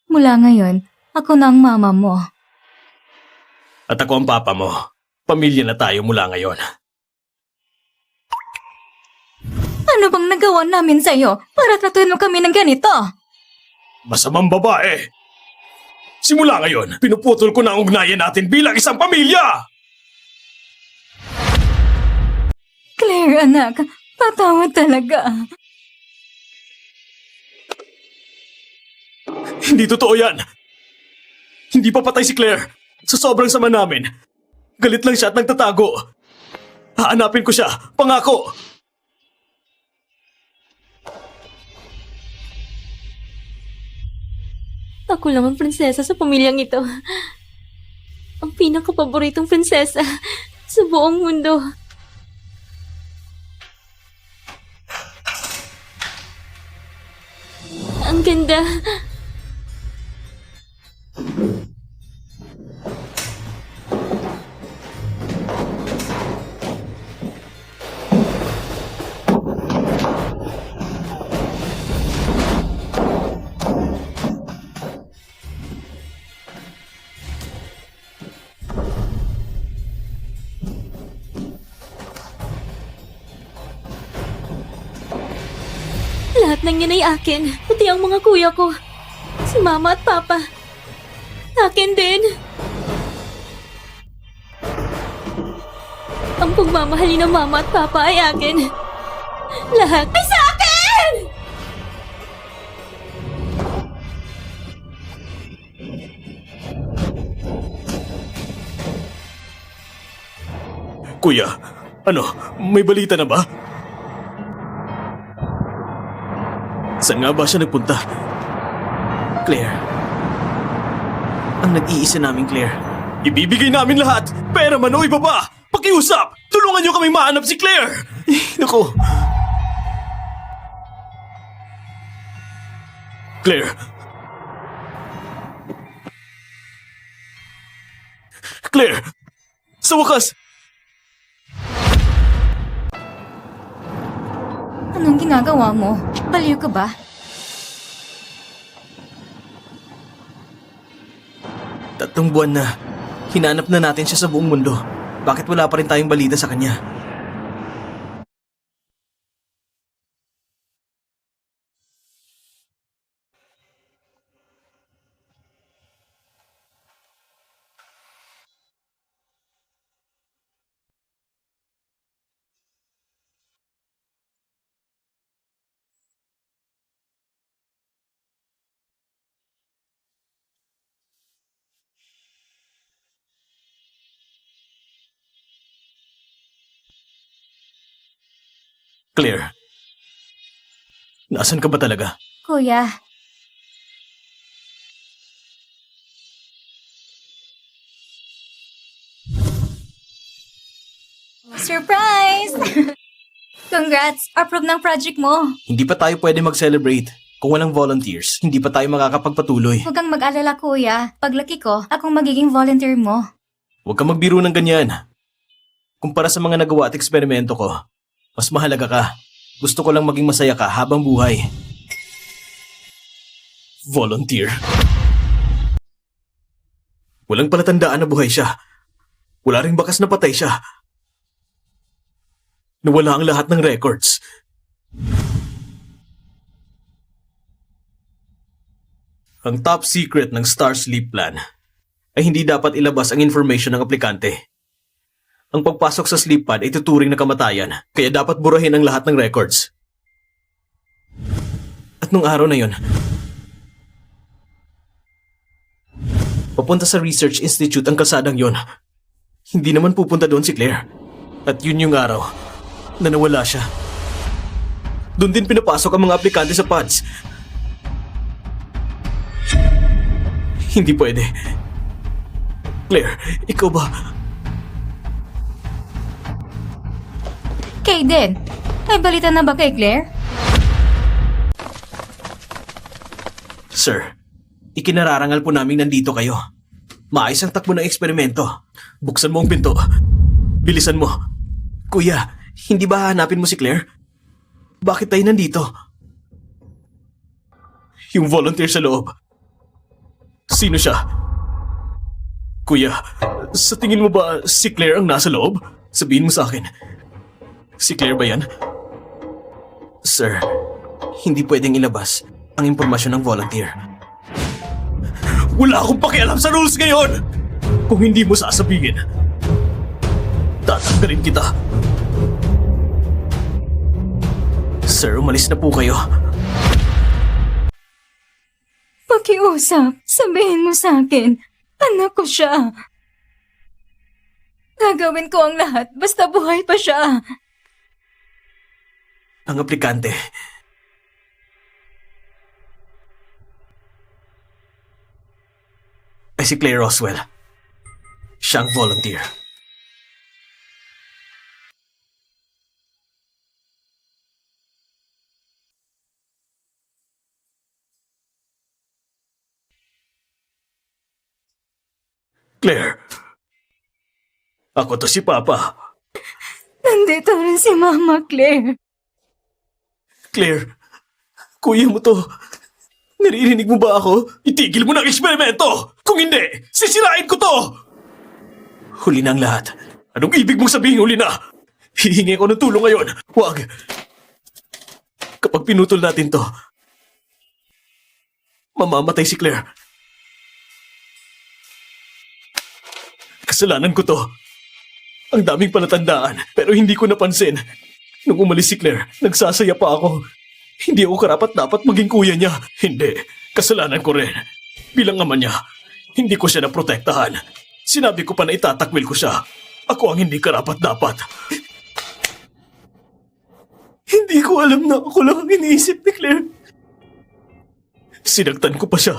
Mula ngayon, ako na ang mama mo. At ako ang papa mo. Pamilya na tayo mula ngayon. Ano bang nagawa namin sa'yo para tratuhin mo kami ng ganito? Masamang babae. Simula ngayon, pinuputol ko na ang ugnayan natin bilang isang pamilya! Claire, anak, patawad talaga. Hindi totoo yan! Hindi pa patay si Claire. Sa sobrang sama namin. Galit lang siya at nagtatago. Hahanapin ko siya. Pangako! Ako lang ang prinsesa sa pamilyang ito. Ang pinakapaboritong prinsesa sa buong mundo. Ang ganda. Lahat ng yan ay akin, pati ang mga kuya ko. Si mama at papa. Akin din. Ang pagmamahali ng mama at papa ay akin. Lahat ay sa akin! Kuya, ano, may balita na ba? Saan nga ba siya nagpunta? Claire. Ang nag-iisa namin, Claire. Ibibigay namin lahat! Pera man o iba pa! Pakiusap! Tulungan niyo kaming mahanap si Claire! Naku, Claire! Claire! Sa wakas! Anong ginagawa mo? Baliw ka ba? Tatlong buwan na. Hinanap na natin siya sa buong mundo. Bakit wala pa rin tayong balita sa kanya? Claire. Nasaan ka ba talaga? Kuya, surprise! Congrats! Approve ng project mo. Hindi pa tayo pwede mag-celebrate. Kung walang volunteers, hindi pa tayo makakapagpatuloy. Huwag kang mag-alala, kuya. Paglaki ko, akong magiging volunteer mo. Huwag kang magbiro ng ganyan. Kumpara sa mga nagawa at eksperimento ko, mas mahalaga ka. Gusto ko lang maging masaya ka habang buhay. Volunteer. Walang palatandaan na buhay siya. Wala ring bakas na patay siya. Nawala ang lahat ng records. Ang top secret ng Star Sleep Plan ay hindi dapat ilabas ang information ng aplikante. Ang pagpasok sa sleep pad ay tuturing na kamatayan, kaya dapat burahin ang lahat ng records. At nung araw na yon, papunta sa Research Institute ang kalsadang yon. Hindi naman pupunta doon si Claire. At yun yung araw na nawala siya. Doon din pinapasok ang mga aplikante sa pads. Hindi pwede. Claire, ikaw ba? Kaden, may balita na ba kay Claire? Sir, ikinararangal po namin nandito kayo. Maayos ang takbo ng eksperimento. Buksan mo ang pinto. Bilisan mo. Kuya, hindi ba hanapin mo si Claire? Bakit tayo nandito? Yung volunteer sa loob. Sino siya? Kuya, sa tingin mo ba si Claire ang nasa loob? Sabihin mo sa akin. Si Claire ba yan? Sir, hindi pwedeng ilabas ang impormasyon ng volunteer. Wala akong pakialam sa rules ngayon! Kung hindi mo sasabihin, tatanggalin kita. Sir, umalis na po kayo. Pakiusap, sabihin mo sa akin, anak ko siya. Gagawin ko ang lahat basta buhay pa siya. Ang aplikante. Ay si Claire Roswell. Siya ang volunteer. Claire, ako to si Papa. Nandito rin si Mama Claire. Claire, kuya mo to. Naririnig mo ba ako? Itigil mo na ang eksperimento! Kung hindi, sisirain ko to! Huli na ang lahat. Anong ibig mong sabihin huli na? Hihingi ko ng tulong ngayon. Huwag. Kapag pinutol natin to, mamamatay si Claire. Kasalanan ko to. Ang daming palatandaan, pero hindi ko napansin. Nung umalis si Claire, nagsasaya pa ako. Hindi ako karapat-dapat maging kuya niya. Hindi. Kasalanan ko rin. Bilang ama niya, hindi ko siya naprotektahan. Sinabi ko pa na itatakwil ko siya. Ako ang hindi karapat-dapat. Hindi ko alam na ako lang ang iniisip ni Claire. Sinagtan ko pa siya.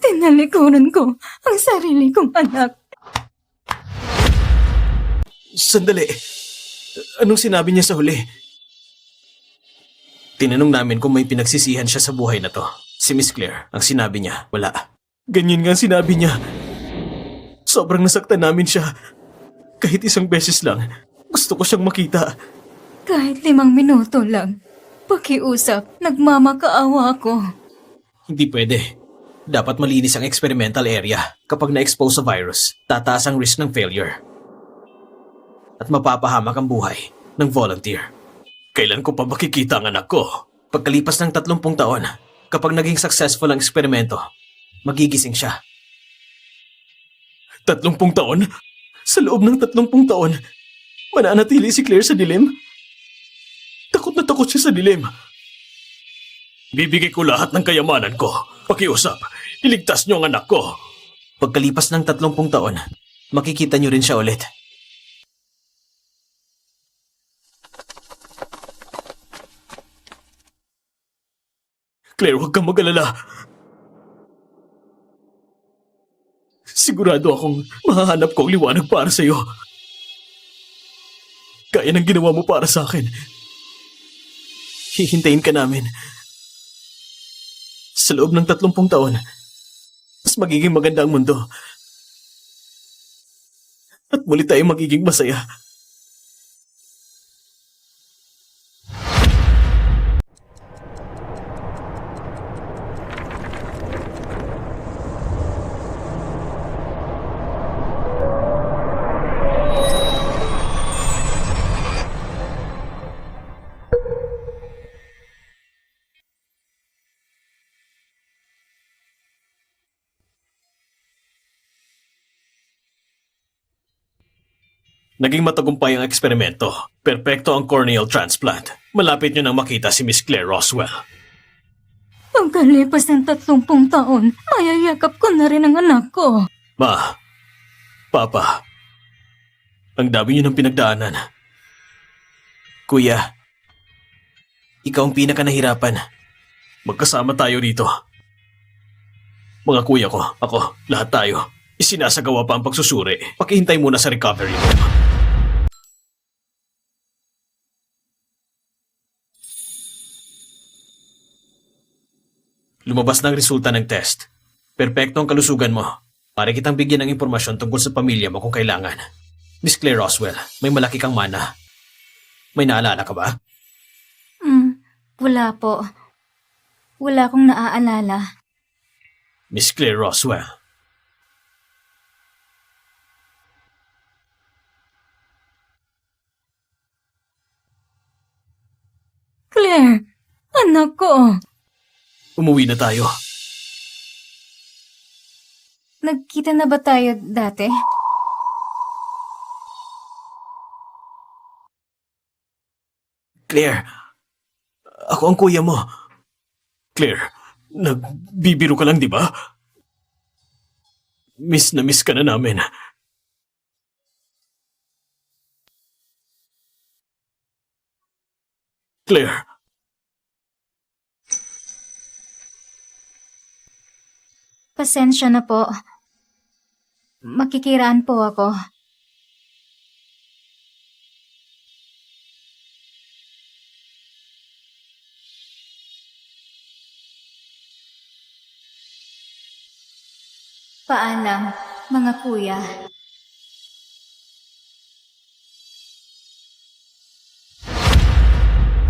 Tinalikuran ko ang sarili kong anak. Sandali. Anong sinabi niya sa huli? Tinanong namin kung may pinagsisihan siya sa buhay na to. Si Miss Claire, ang sinabi niya, wala. Ganyan nga ang sinabi niya. Sobrang nasaktan namin siya. Kahit isang beses lang, gusto ko siyang makita. Kahit 5 minuto lang. Pakiusap, nagmamakaawa ako. Hindi pwede. Dapat malinis ang experimental area. Kapag na-expose sa virus, tataas ang risk ng failure. At mapapahamak ang buhay ng volunteer. Kailan ko pa makikita ang anak ko? Pagkalipas ng 30 taon, kapag naging successful ang eksperimento, magigising siya. 30 taon? Sa loob ng 30 taon, mananatili si Claire sa dilim? Takot na takot siya sa dilim. Bibigay ko lahat ng kayamanan ko. Pakiusap, iligtas niyo ang anak ko. Pagkalipas ng 30 taon, makikita niyo rin siya ulit. Claire, huwag kang mag-alala. Sigurado akong mahahanap ko ang liwanag para sa'yo. Kaya ng ginawa mo para sa akin. Hihintayin ka namin. Sa loob ng 30 taon, mas magiging maganda ang mundo. At muli tayong magiging masaya. Naging matagumpay ang eksperimento. Perpekto ang corneal transplant. Malapit nyo nang makita si Miss Claire Roswell. Pagkalipas ng 30 taon, mayayakap ko na rin ang anak ko. Ma, Papa, ang dami nyo ng pinagdaanan. Kuya, ikaw ang pinaka-nahirapan. Magkasama tayo dito. Mga kuya ko, ako, lahat tayo. Isinasagawa pa ang pagsusuri. Pakihintay muna sa recovery room. Lumabas na ang resulta ng test. Perpekto ang kalusugan mo. Pare kitang bigyan ng impormasyon tungkol sa pamilya mo kung kailangan. Miss Claire Roswell, may malaki kang mana. May naalala ka ba? Wala po. Wala akong naaalala. Miss Claire Roswell. Claire, anak ko. Umuwi na tayo. Nagkita na ba tayo dati? Claire, ako ang kuya mo. Claire, nagbibiro ka lang, di ba? Miss na miss ka na namin. Claire, Pasensya na po. Makikiraan po ako. Paalam, mga kuya.